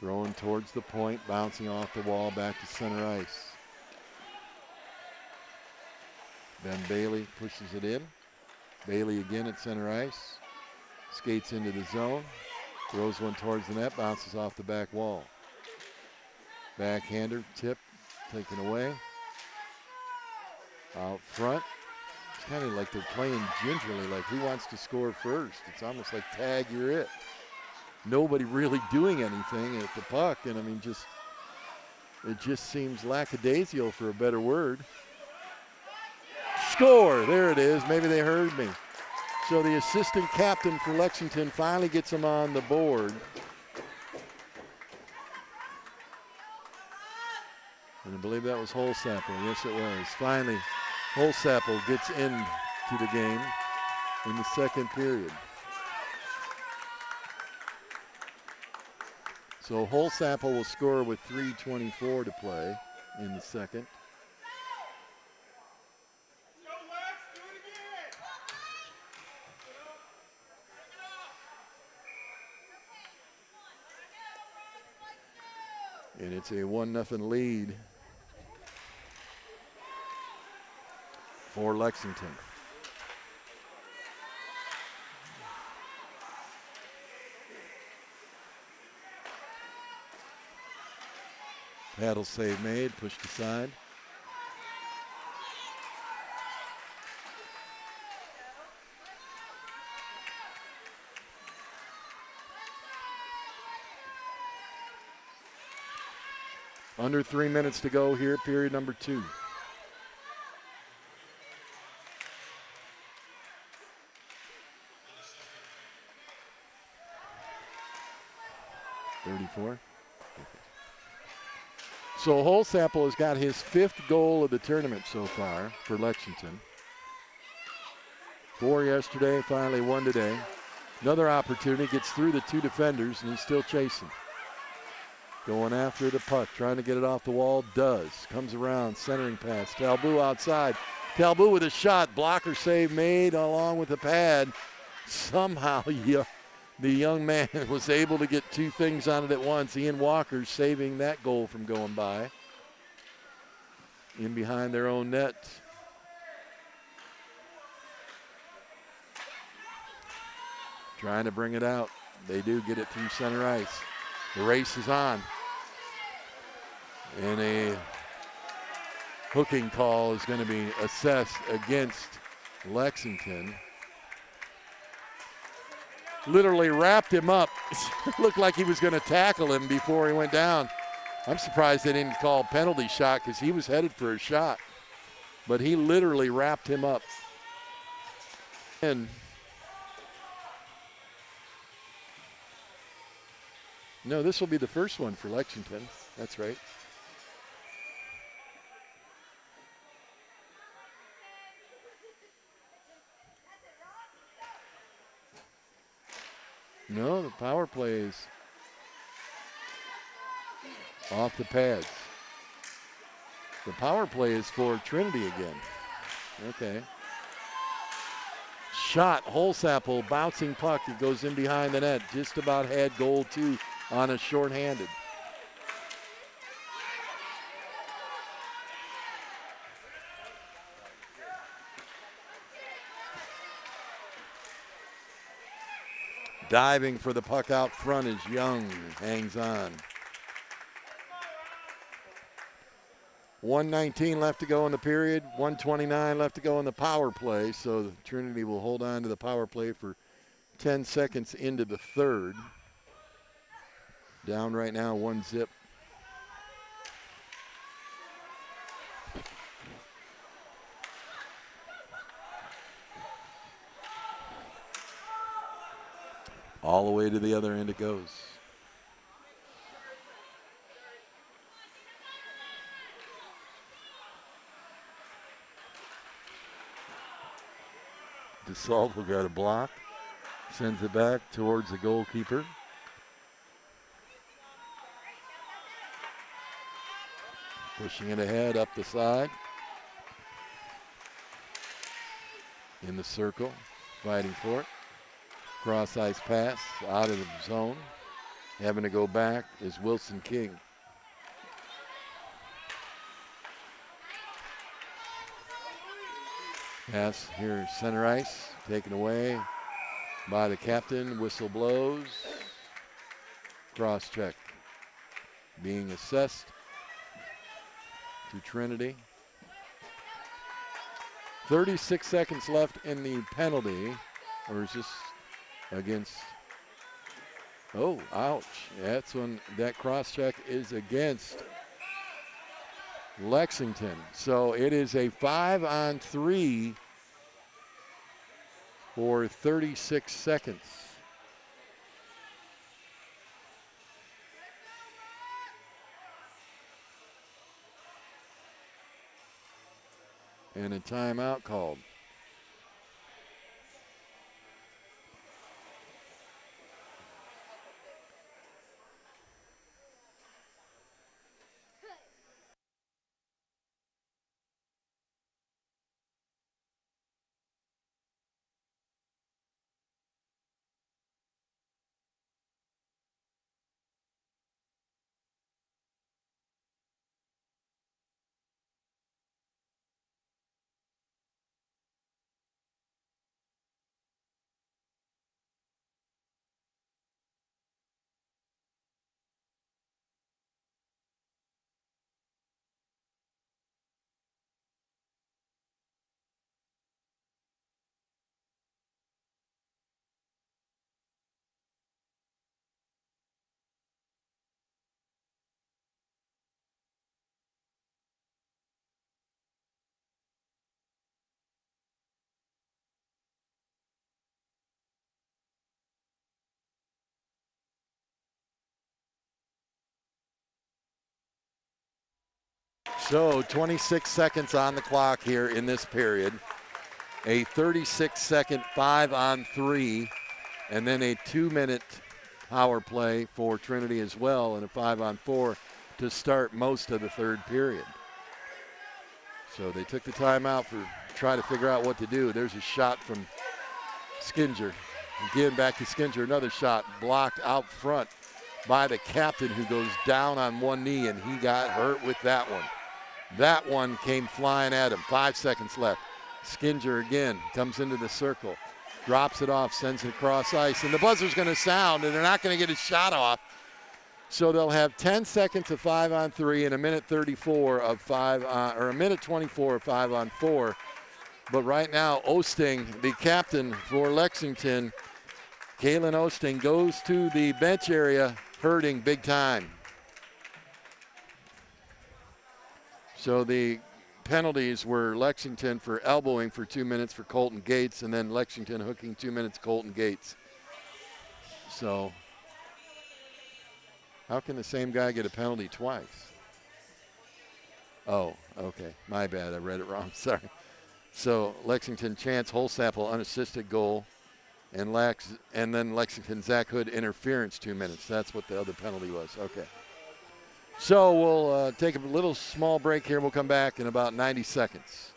Throwing towards the point, bouncing off the wall back to center ice. Ben Bailey pushes it in. Bailey again at center ice. Skates into the zone, throws one towards the net, bounces off the back wall. Backhander, tip, taken away. Out front. It's kind of like they're playing gingerly, like who wants to score first? It's almost like tag, you're it. Nobody really doing anything at the puck, and I mean, it just seems lackadaisical for a better word. Score, there it is, maybe they heard me. So the assistant captain for Lexington finally gets him on the board. And I believe that was Holsapple. Yes, it was. Finally, Holsapple gets into the game in the second period. So Holsapple will score with 3:24 to play in the second. And it's a 1-0 lead for Lexington. Paddle save made, pushed aside. Under 3 minutes to go here, period number 2. .34. So Holsapple has got his 5th goal of the tournament so far for Lexington. 4 yesterday, finally 1 today. Another opportunity, gets through the 2 defenders, and he's still chasing. Going after the puck, trying to get it off the wall, does. Comes around, centering pass. Talbot outside. Talbot with a shot, blocker save made along with the pad. Somehow the young man was able to get 2 things on it at once. Ian Walker saving that goal from going by. In behind their own net. Trying to bring it out. They do get it through center ice. The race is on. And a hooking call is going to be assessed against Lexington. Literally wrapped him up. Looked like he was going to tackle him before he went down. I'm surprised they didn't call penalty shot because he was headed for a shot. But he literally wrapped him up. And no, this will be the first one for Lexington. That's right. No, the power play is off the pads. The power play is for Trinity again. Okay. Shot, Holsapple, bouncing puck. It goes in behind the net. Just about had goal 2 on a shorthanded. Diving for the puck out front is Young. Hangs on. 1:19 left to go in the period. 1:29 left to go in the power play. So Trinity will hold on to the power play for 10 seconds into the third. Down right now, 1-0. All the way to the other end it goes. DeSalt will got a block. Sends it back towards the goalkeeper. Pushing it ahead up the side. In the circle, fighting for it. Cross ice pass out of the zone. Having to go back is Wilson King. Pass here, center ice, taken away by the captain. Whistle blows. Cross check being assessed to Trinity. 36 seconds left in the penalty. Or is this against? Oh, ouch. That's when that cross check is against Lexington. So it is a 5-on-3 for 36 seconds. And a timeout called. So 26 seconds on the clock here in this period. A 36-second 5-on-3, and then a 2-minute power play for Trinity as well, and a 5-on-4 to start most of the third period. So they took the timeout for try to figure out what to do. There's a shot from Skinger. Again, back to Skinger. Another shot blocked out front by the captain, who goes down on one knee, and he got hurt with that one. That one came flying at him. 5 seconds left. Skinger again comes into the circle, drops it off, sends it across ice, and the buzzer's going to sound, and they're not going to get his shot off. So they'll have 10 seconds of 5-on-3 and a minute 34 of or a minute 24 of 5-on-4. But right now, Osting, the captain for Lexington, Kalen Osting, goes to the bench area hurting big time. So the penalties were Lexington for elbowing for 2 minutes for Colton Gates, and then Lexington hooking 2 minutes Colton Gates. So how can the same guy get a penalty twice? Oh, okay. My bad. I read it wrong. Sorry. So Lexington Chance Holsapple unassisted goal, and then Lexington Zach Hood interference 2 minutes. That's what the other penalty was. Okay. So we'll take a little small break here. We'll come back in about 90 seconds.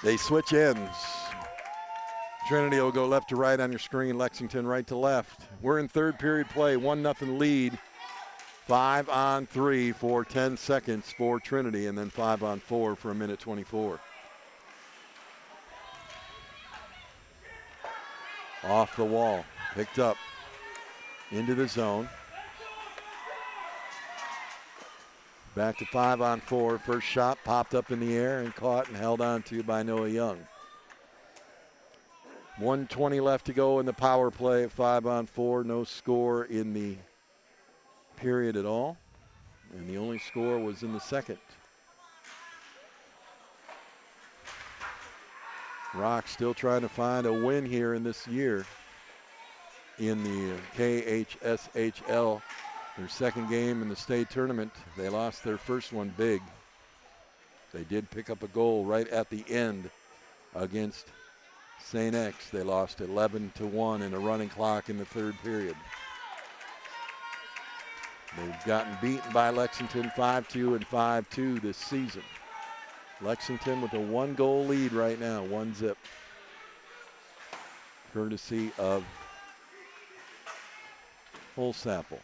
They switch ends. Trinity will go left to right on your screen, Lexington right to left. We're in third period play, 1-0 lead. 5-on-3 for 10 seconds for Trinity, and then 5-on-4 for a minute 24. Off the wall, picked up into the zone. Back to 5-on-4. First shot popped up in the air and caught and held on to by Noah Young. 1:20 left to go in the power play at 5-on-4. No score in the period at all. And the only score was in the second. Rock still trying to find a win here in this year in the KHSHL. Their second game in the state tournament. They lost their first one big. They did pick up a goal right at the end against St. X. They lost 11-1 in a running clock in the third period. They've gotten beaten by Lexington 5-2 and 5-2 this season. Lexington with a 1-goal lead right now, 1-0. Courtesy of Holsapple.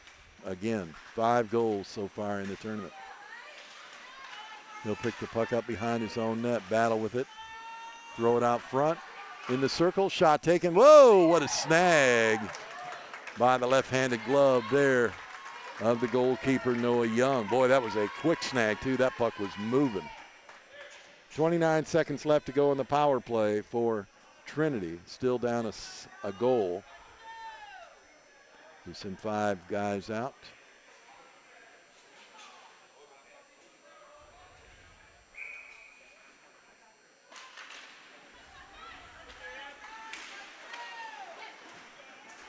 Again, 5 goals so far in the tournament. He'll pick the puck up behind his own net, battle with it, throw it out front, in the circle, shot taken. Whoa, what a snag by the left-handed glove there of the goalkeeper, Noah Young. Boy, that was a quick snag, too. That puck was moving. 29 seconds left to go in the power play for Trinity. Still down a goal. We send 5 guys out.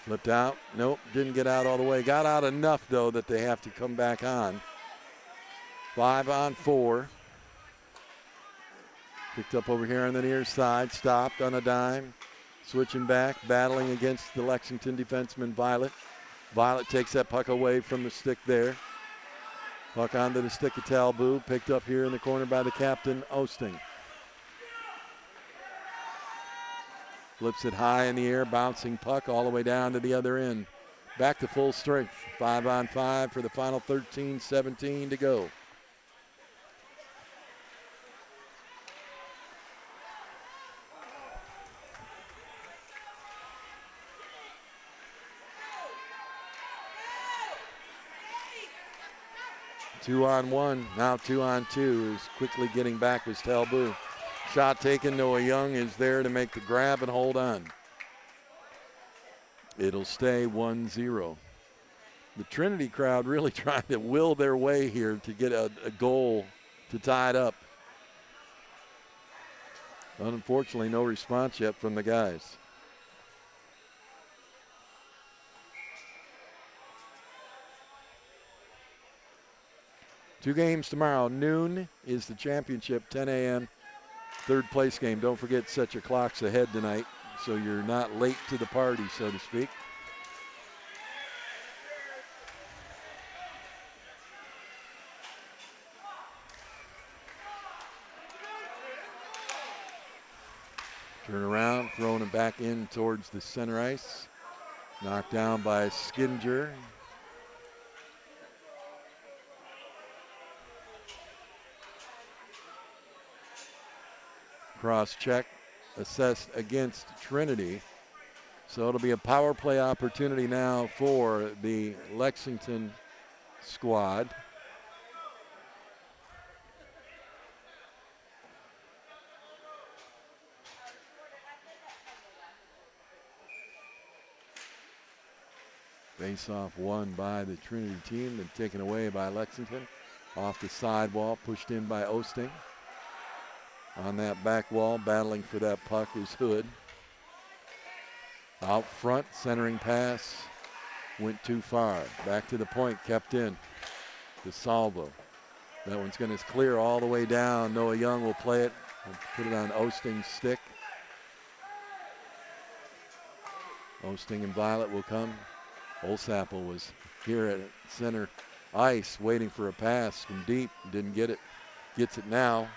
Flipped out. Nope, didn't get out all the way. Got out enough, though, that they have to come back on. 5-on-4. Picked up over here on the near side. Stopped on a dime. Switching back, battling against the Lexington defenseman, Violet. Violet takes that puck away from the stick there. Puck onto the stick of Talbot. Picked up here in the corner by the captain, Osting. Flips it high in the air, bouncing puck all the way down to the other end. back to full strength. 5-on-5 for the final 13-17 to go. Two-on-one, now 2-on-2 is quickly getting back was Talbot. Shot taken, Noah Young is there to make the grab and hold on. It'll stay 1-0. The Trinity crowd really trying to will their way here to get a goal to tie it up. Unfortunately, no response yet from the guys. Two games tomorrow. Noon is the championship, 10 a.m. third place game. Don't forget, set your clocks ahead tonight so you're not late to the party, so to speak. Turn around, throwing it back in towards the center ice. Knocked down by Skinger. Cross check, assessed against Trinity. So it'll be a power play opportunity now for the Lexington squad. Face-off won by the Trinity team and taken away by Lexington. Off the sidewall, pushed in by Osting. On that back wall, battling for that puck is Hood. Out front, centering pass, went too far. Back to the point, kept in to Salvo. That one's going to clear all the way down. Noah Young will play it and put it on Osting's stick. Osting and Violet will come. Olsapple was here at center ice waiting for a pass from deep. Didn't get it. Gets it now.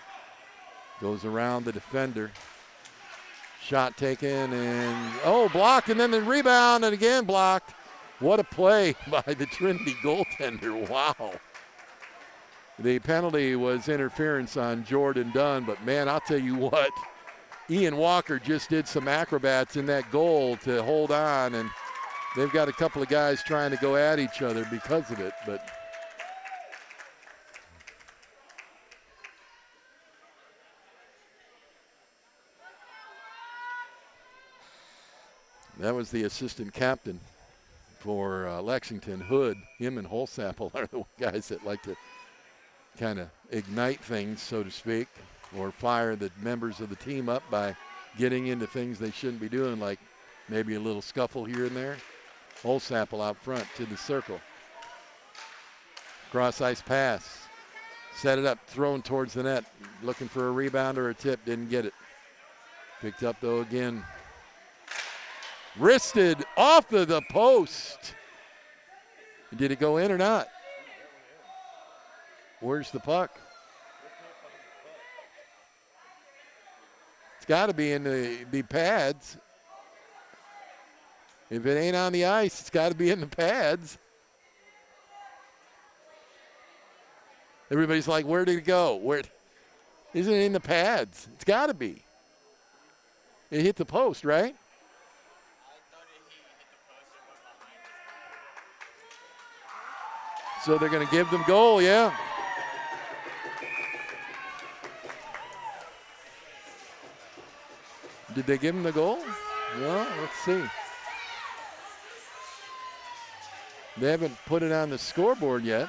Goes around the defender. Shot taken and, blocked, and then the rebound, and again blocked. What a play by the Trinity goaltender. Wow. The penalty was interference on Jordan Dunn, but man, I'll tell you what, Ian Walker just did some acrobats in that goal to hold on, and they've got a couple of guys trying to go at each other because of it, but that was the assistant captain for Lexington, Hood. Him and Holsapple are the guys that like to kind of ignite things, so to speak, or fire the members of the team up by getting into things they shouldn't be doing, like maybe a little scuffle here and there. Holsapple out front to the circle. Cross ice pass. Set it up, thrown towards the net. Looking for a rebound or a tip, didn't get it. Picked up though again. Wristed off of the post. Did it go in or not? Where's the puck? It's got to be in the pads. If it ain't on the ice, it's got to be in the pads. Everybody's like, where did it go? Where? Isn't it in the pads? It's got to be. It hit the post, right? So they're going to give them goal, yeah. Did they give him the goal? Well, let's see. They haven't put it on the scoreboard yet.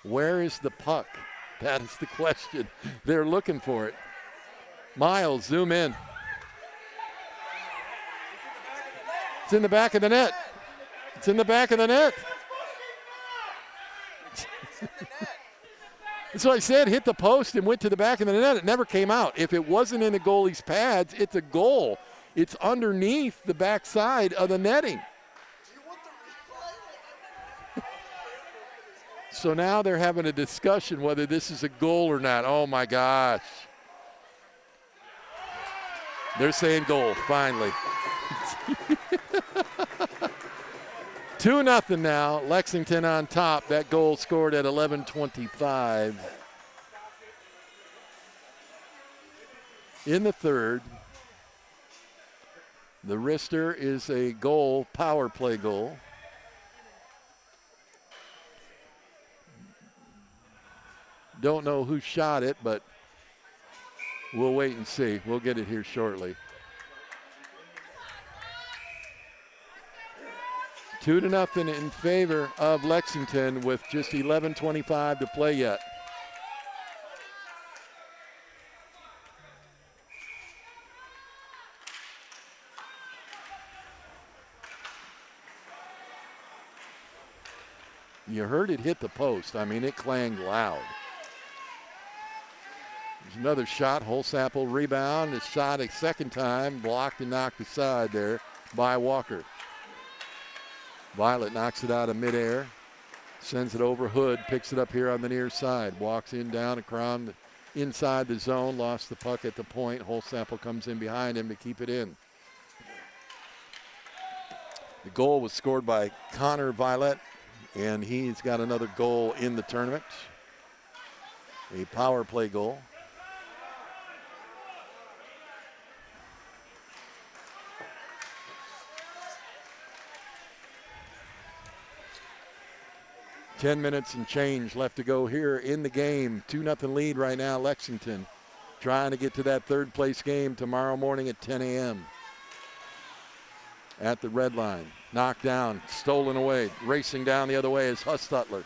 Where is the puck? That is the question. They're looking for it. Miles, zoom in. It's in the back of the net. It's in the back of the net. That's what I said, hit the post and went to the back of the net. It never came out. If it wasn't in the goalie's pads, it's a goal. It's underneath the backside of the netting. So now they're having a discussion whether this is a goal or not. Oh, my gosh. They're saying goal, finally. 2-0 now. Lexington on top. That goal scored at 11:25 in the third. The wrister is a goal, power play goal. Don't know who shot it, but we'll wait and see. We'll get it here shortly. 2-0 in favor of Lexington with just 11:25 to play yet. You heard it hit the post. I mean, it clanged loud. There's another shot. Holsapple rebound. It's shot a second time. Blocked and knocked aside there by Walker. Violet knocks it out of midair. Sends it over. Hood picks it up here on the near side. Walks in, down, around inside the zone. Lost the puck at the point. Holsapple comes in behind him to keep it in. The goal was scored by Connor Violet, and he's got another goal in the tournament. A power play goal. Ten minutes and change left to go here in the game. 2-0 lead right now, Lexington. Trying to get to that third place game tomorrow morning at 10 a.m. At the red line. Knocked down, stolen away. Racing down the other way is Hustutler.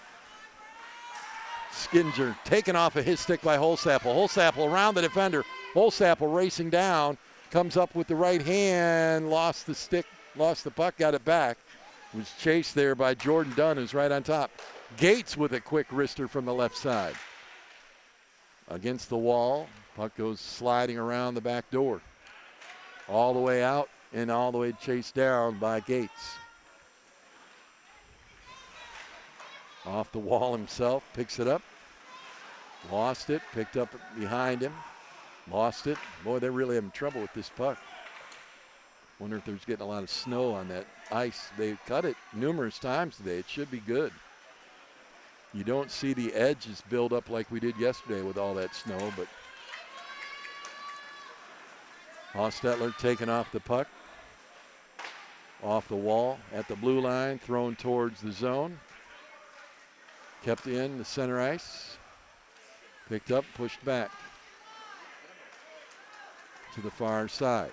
Skinger taken off of his stick by Holsapple. Holsapple around the defender. Holsapple racing down. Comes up with the right hand. Lost the stick, lost the puck, got it back. Was chased there by Jordan Dunn, who's right on top. Gates with a quick wrister from the left side. Against the wall. Puck goes sliding around the back door. All the way out and all the way chased down by Gates. Off the wall himself, picks it up. Lost it, picked up behind him. Lost it. Boy, they're really having trouble with this puck. Wonder if there's getting a lot of snow on that ice. They cut it numerous times today. It should be good. You don't see the edges build up like we did yesterday with all that snow, but Hostetler taking off the puck. Off the wall at the blue line, thrown towards the zone. Kept in the center ice. Picked up, pushed back to the far side.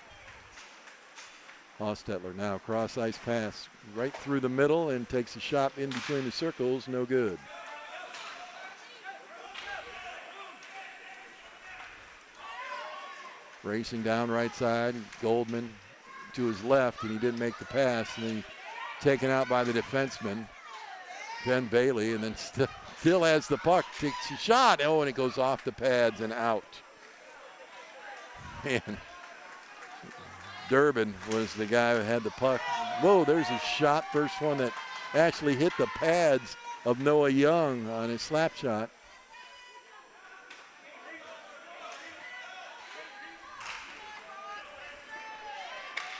Hostetler now cross ice pass right through the middle and takes a shot in between the circles. No good. Racing down right side, Goldman to his left, and he didn't make the pass, and then taken out by the defenseman, Ben Bailey, and then still has the puck, takes a shot. Oh, and it goes off the pads and out. Man, Durbin was the guy who had the puck. Whoa, there's a shot, first one that actually hit the pads of Noah Young on his slap shot.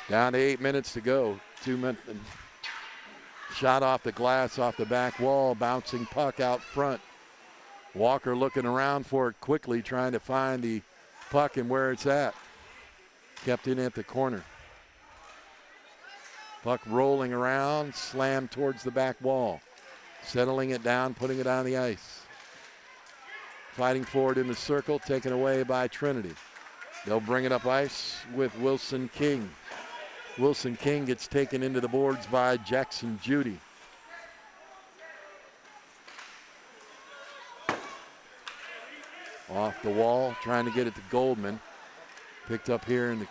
Down to 8 minutes to go. 2 minutes. Shot off the glass, off the back wall, bouncing puck out front. Walker looking around for it quickly, trying to find the puck and where it's at. Kept in at the corner. Puck rolling around, slammed towards the back wall. Settling it down, putting it on the ice. Fighting for it in the circle, taken away by Trinity. They'll bring it up ice with Wilson King. Wilson King gets taken into the boards by Jackson Judy. Off the wall, trying to get it to Goldman. Picked up here in the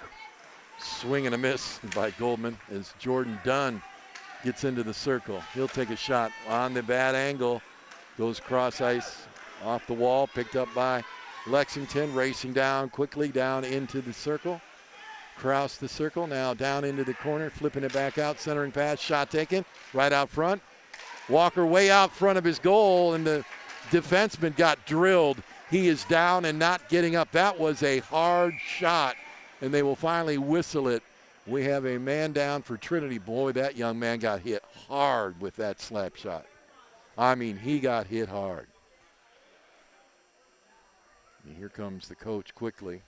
swing and a miss by Goldman as Jordan Dunn gets into the circle. He'll take a shot on the bad angle. Goes cross ice off the wall, picked up by Lexington, racing down quickly down into the circle. Cross the circle, now down into the corner, flipping it back out, centering pass, shot taken, right out front. Walker way out front of his goal, and the defenseman got drilled. He is down and not getting up. That was a hard shot and they will finally whistle it. We have a man down for Trinity. Boy, that young man got hit hard with that slap shot. I mean, he got hit hard. And here comes the coach quickly.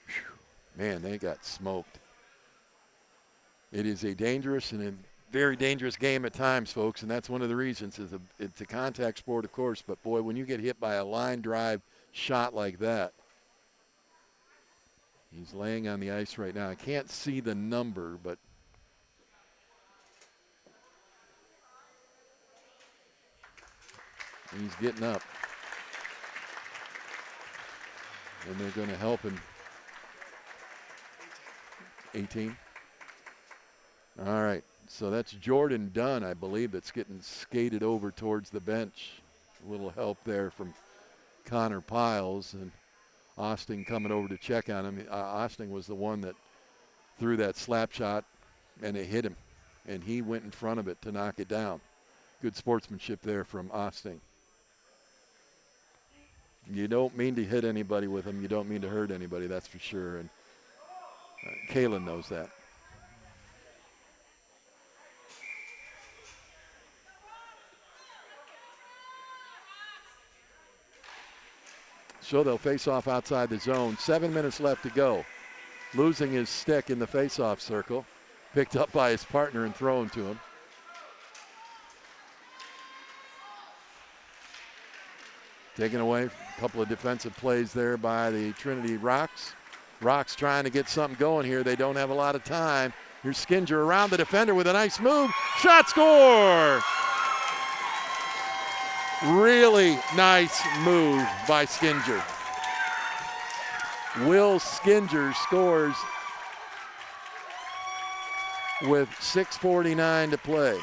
Whew. Man, they got smoked. It is a dangerous and a very dangerous game at times, folks, and that's one of the reasons. It's a contact sport, of course, but, boy, when you get hit by a line drive shot like that, he's laying on the ice right now. I can't see the number, but he's getting up. And they're going to help him. 18. All right. So that's Jordan Dunn, I believe, that's getting skated over towards the bench. A little help there from Connor Piles, and Austin coming over to check on him. Austin was the one that threw that slap shot, and it hit him, and he went in front of it to knock it down. Good sportsmanship there from Austin. You don't mean to hit anybody with them. You don't mean to hurt anybody, that's for sure, and Kalen knows that. So they'll face off outside the zone. 7 minutes left to go. Losing his stick in the face-off circle. Picked up by his partner and thrown to him. Taken away. A couple of defensive plays there by the Trinity Rocks. Rocks trying to get something going here. They don't have a lot of time. Here's Skinger around the defender with a nice move. Shot, score! Really nice move by Skinger. Will Skinger scores with 6:49 to play.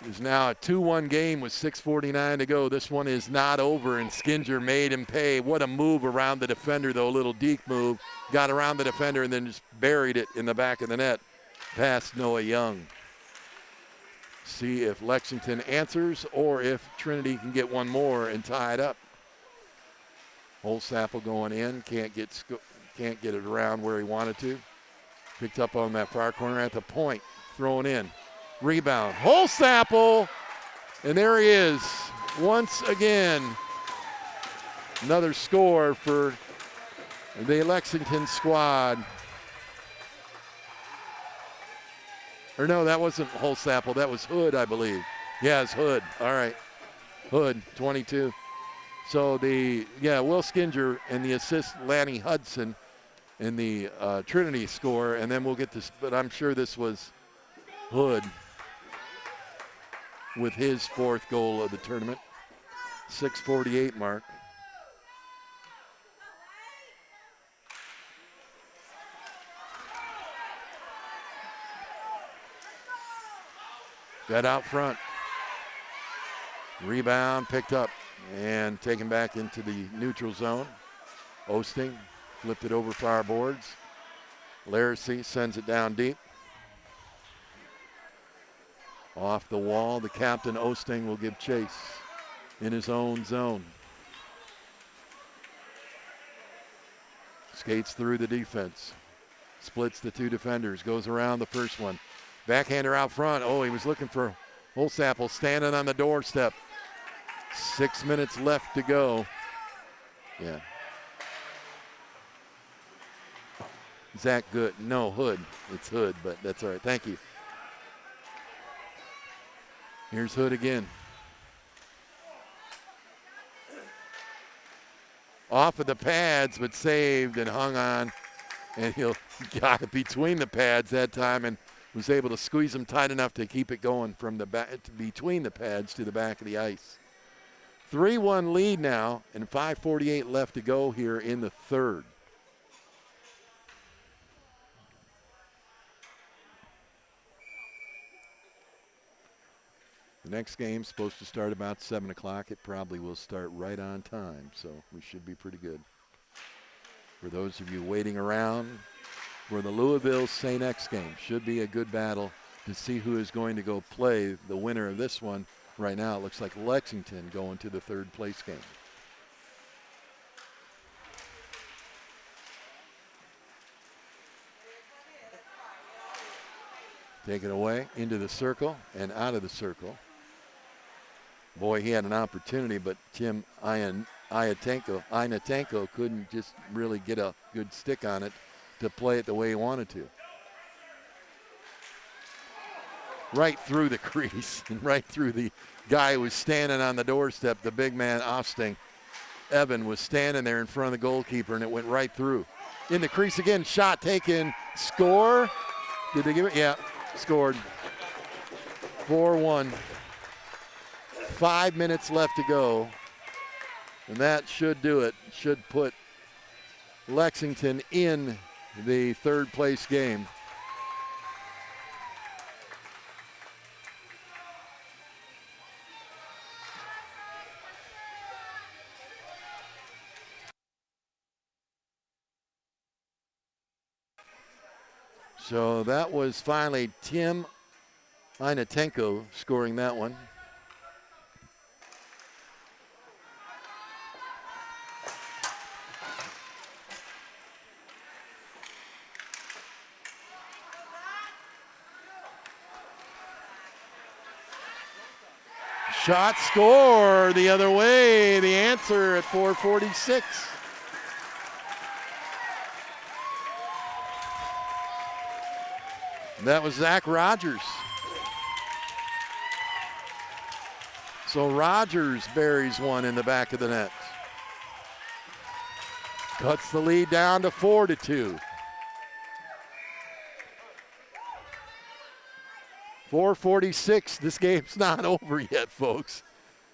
It's now a 2-1 game with 6:49 to go. This one is not over, and Skinger made him pay. What a move around the defender, though. A little deke move. Got around the defender and then just buried it in the back of the net past Noah Young. See if Lexington answers or if Trinity can get one more and tie it up. Holsapple going in. Can't get it around where he wanted to. Picked up on that far corner at the point. Thrown in. Rebound. Holsapple. And there he is once again. Another score for the Lexington squad. Or no, that wasn't Holsapple. That was Hood, I believe. Yeah, it's Hood. All right. Hood, 22. So Will Skinger and the assist, Lanny Hudson, in the Trinity score. And then we'll get this, but I'm sure this was Hood with his fourth goal of the tournament. 6:48 mark. Got out front. Rebound picked up and taken back into the neutral zone. Osting flipped it over far boards. Laracy sends it down deep. Off the wall, the captain, Osting, will give chase in his own zone. Skates through the defense. Splits the two defenders. Goes around the first one. Backhander out front. Oh, he was looking for Holsapple standing on the doorstep. 6 minutes left to go. Yeah. Zach Good. No, Hood. It's Hood, but that's all right. Thank you. Here's Hood again. Off of the pads, but saved and hung on. And he'll got it between the pads that time and was able to squeeze them tight enough to keep it going from the back, between the pads to the back of the ice. 3-1 lead now, and 5:48 left to go here in the third. The next game's supposed to start about 7 o'clock. It probably will start right on time, so we should be pretty good. For those of you waiting around, for the Louisville St. X game. Should be a good battle to see who is going to go play the winner of this one. Right now it looks like Lexington going to the third place game. Take it away into the circle and out of the circle. Boy, he had an opportunity, but Tim Inatenko couldn't just really get a good stick on it to play it the way he wanted to. Right through the crease and right through the guy who was standing on the doorstep, the big man, Austin. Evan was standing there in front of the goalkeeper, and it went right through. In the crease again, shot taken, score. Did they give it? Yeah, scored. 4-1. 5 minutes left to go, and that should do it. Should put Lexington in the third place game. So that was finally Tim Inatenko scoring that one. Shot, score the other way. The answer at 4:46. That was Zach Rogers. So Rogers buries one in the back of the net. Cuts the lead down to 4-2. 4:46. This game's not over yet, folks.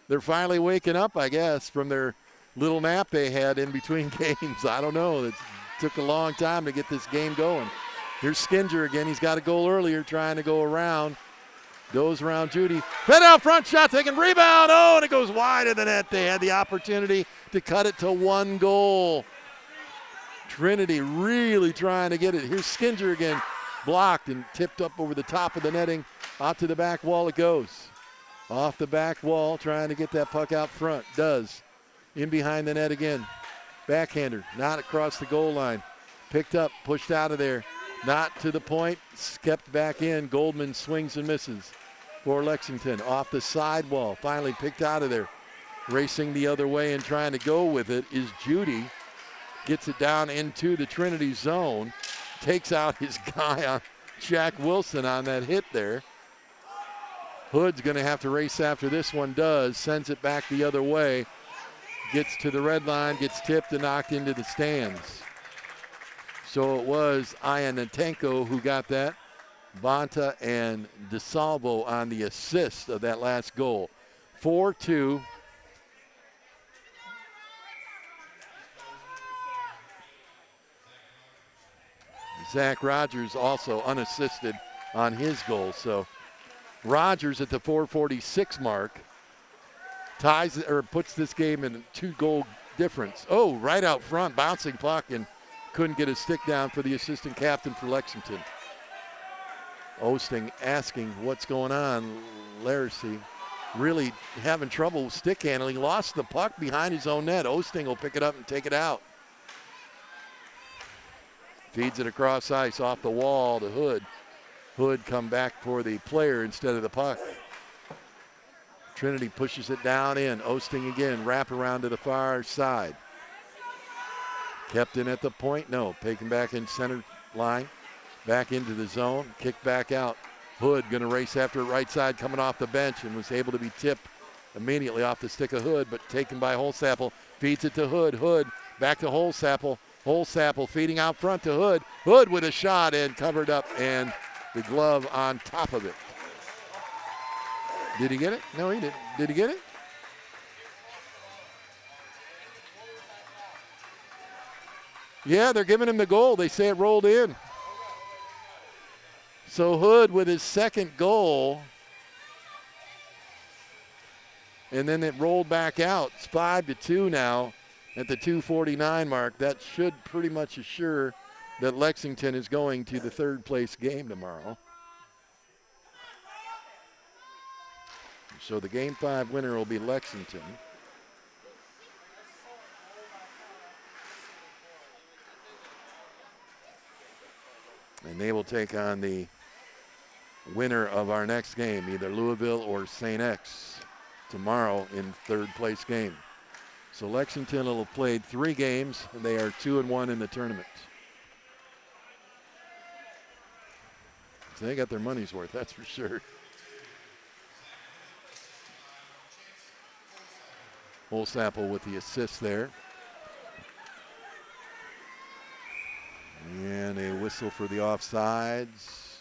They're finally waking up, I guess, from their little nap they had in between games. I don't know. It took a long time to get this game going. Here's Skinger again. He's got a goal earlier, trying to go around. Goes around Judy. Fed out front, shot taken, rebound. Oh, and it goes wide of the net. They had the opportunity to cut it to 1 goal. Trinity really trying to get it. Here's Skinger again. Blocked and tipped up over the top of the netting. Out to the back wall it goes. Off the back wall, trying to get that puck out front. Does. In behind the net again. Backhander, not across the goal line. Picked up, pushed out of there. Not to the point, kept back in. Goldman swings and misses for Lexington. Off the side wall, finally picked out of there. Racing the other way and trying to go with it is Judy. Gets it down into the Trinity zone. Takes out his guy on Jack Wilson on that hit there. Hood's going to have to race after this one. Does. Sends it back the other way. Gets to the red line, gets tipped and knocked into the stands. So it was Inatenko who got that. Bonta and DeSalvo on the assist of that last goal. 4-2. Zach Rogers also unassisted on his goal. So Rogers at the 4:46 mark ties or puts this game in a 2-goal difference. Oh, right out front, bouncing puck, and couldn't get a stick down for the assistant captain for Lexington. Osting asking what's going on. Laracy really having trouble with stick handling. Lost the puck behind his own net. Osting will pick it up and take it out. Feeds it across ice off the wall to Hood. Hood come back for the player instead of the puck. Trinity pushes it down in. Osting again, wrap around to the far side. Kept in at the point, no. Taken back in center line. Back into the zone, kicked back out. Hood gonna race after it right side coming off the bench and was able to be tipped immediately off the stick of Hood, but taken by Holsapple. Feeds it to Hood. Hood back to Holsapple. Holsapple feeding out front to Hood. Hood with a shot and covered up and the glove on top of it. Did he get it? No, he didn't. Did he get it? Yeah, they're giving him the goal. They say it rolled in. So Hood with his second goal. And then it rolled back out. It's 5-2 now at the 2:49 mark. That should pretty much assure that Lexington is going to the third place game tomorrow. So the Game 5 winner will be Lexington. And they will take on the winner of our next game, either Louisville or St. X, tomorrow in third place game. So Lexington will have played 3 games, and they are 2-1 in the tournament. So they got their money's worth, that's for sure. Holsapple with the assist there. And a whistle for the offsides.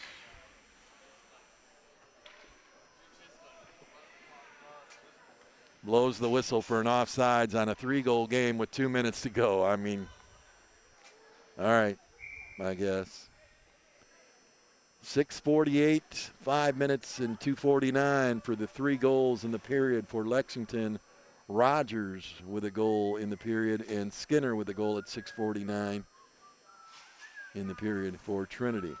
Blows the whistle for an offsides on a 3-goal game with 2 minutes to go. I mean, all right, I guess. 6:48, 5 minutes and 2:49 for the 3 goals in the period for Lexington. Rogers with a goal in the period, and Skinner with a goal at 6:49 in the period for Trinity.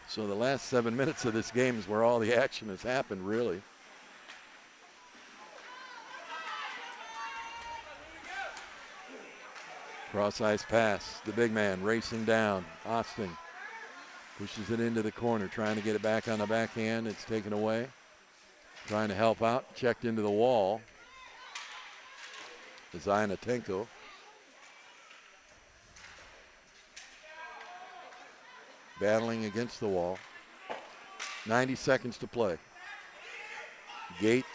So the last 7 minutes of this game is where all the action has happened, really. Cross-ice pass, the big man racing down. Austin pushes it into the corner, trying to get it back on the backhand. It's taken away. Trying to help out, checked into the wall. Zayanatenko. Battling against the wall. 90 seconds to play. Gates.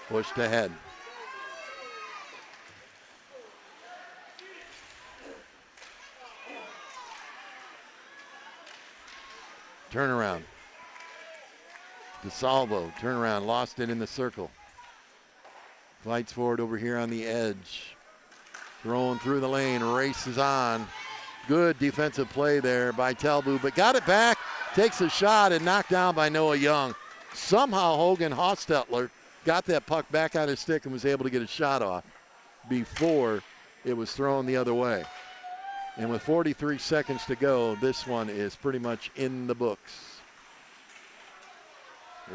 Pushed ahead. Turnaround. DeSalvo, turnaround, lost it in the circle. Fights forward over here on the edge. Throwing through the lane, races on. Good defensive play there by Talbot, but got it back, takes a shot, and knocked down by Noah Young. Somehow Hogan Hostetler got that puck back on his stick and was able to get a shot off before it was thrown the other way. And with 43 seconds to go, this one is pretty much in the books.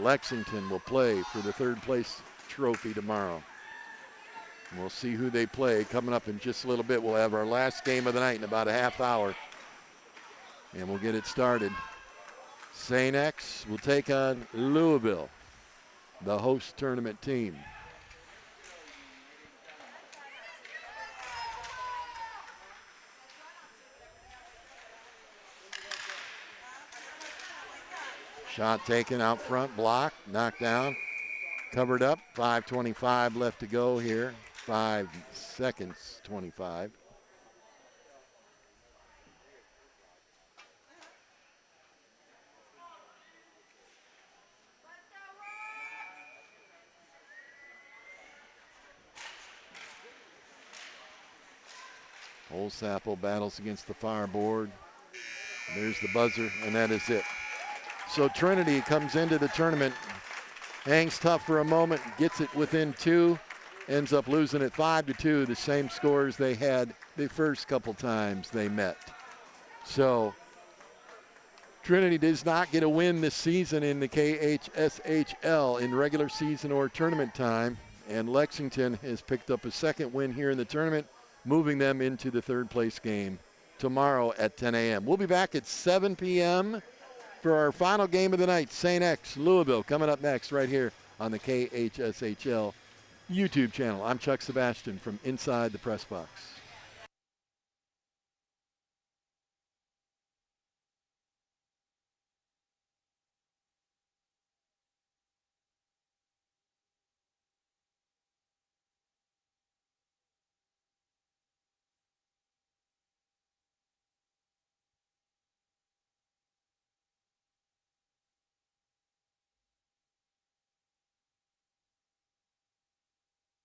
Lexington will play for the third place trophy tomorrow. And we'll see who they play coming up in just a little bit. We'll have our last game of the night in about a half hour, and we'll get it started. St. X will take on Louisville, the host tournament team. Shot taken out front, blocked, knocked down, covered up. 5:25 left to go here. 5 seconds, 25. Holsapple battles against the fireboard. There's the buzzer, and that is it. So Trinity comes into the tournament, hangs tough for a moment, gets it within 2, ends up losing it 5-2, the same scores they had the first couple times they met. So Trinity does not get a win this season in the KHSHL in regular season or tournament time, and Lexington has picked up a second win here in the tournament, moving them into the third place game tomorrow at 10 a.m. We'll be back at 7 p.m. for our final game of the night, St. X Louisville, coming up next right here on the KHSHL YouTube channel. I'm Chuck Sebastian from Inside the Press Box.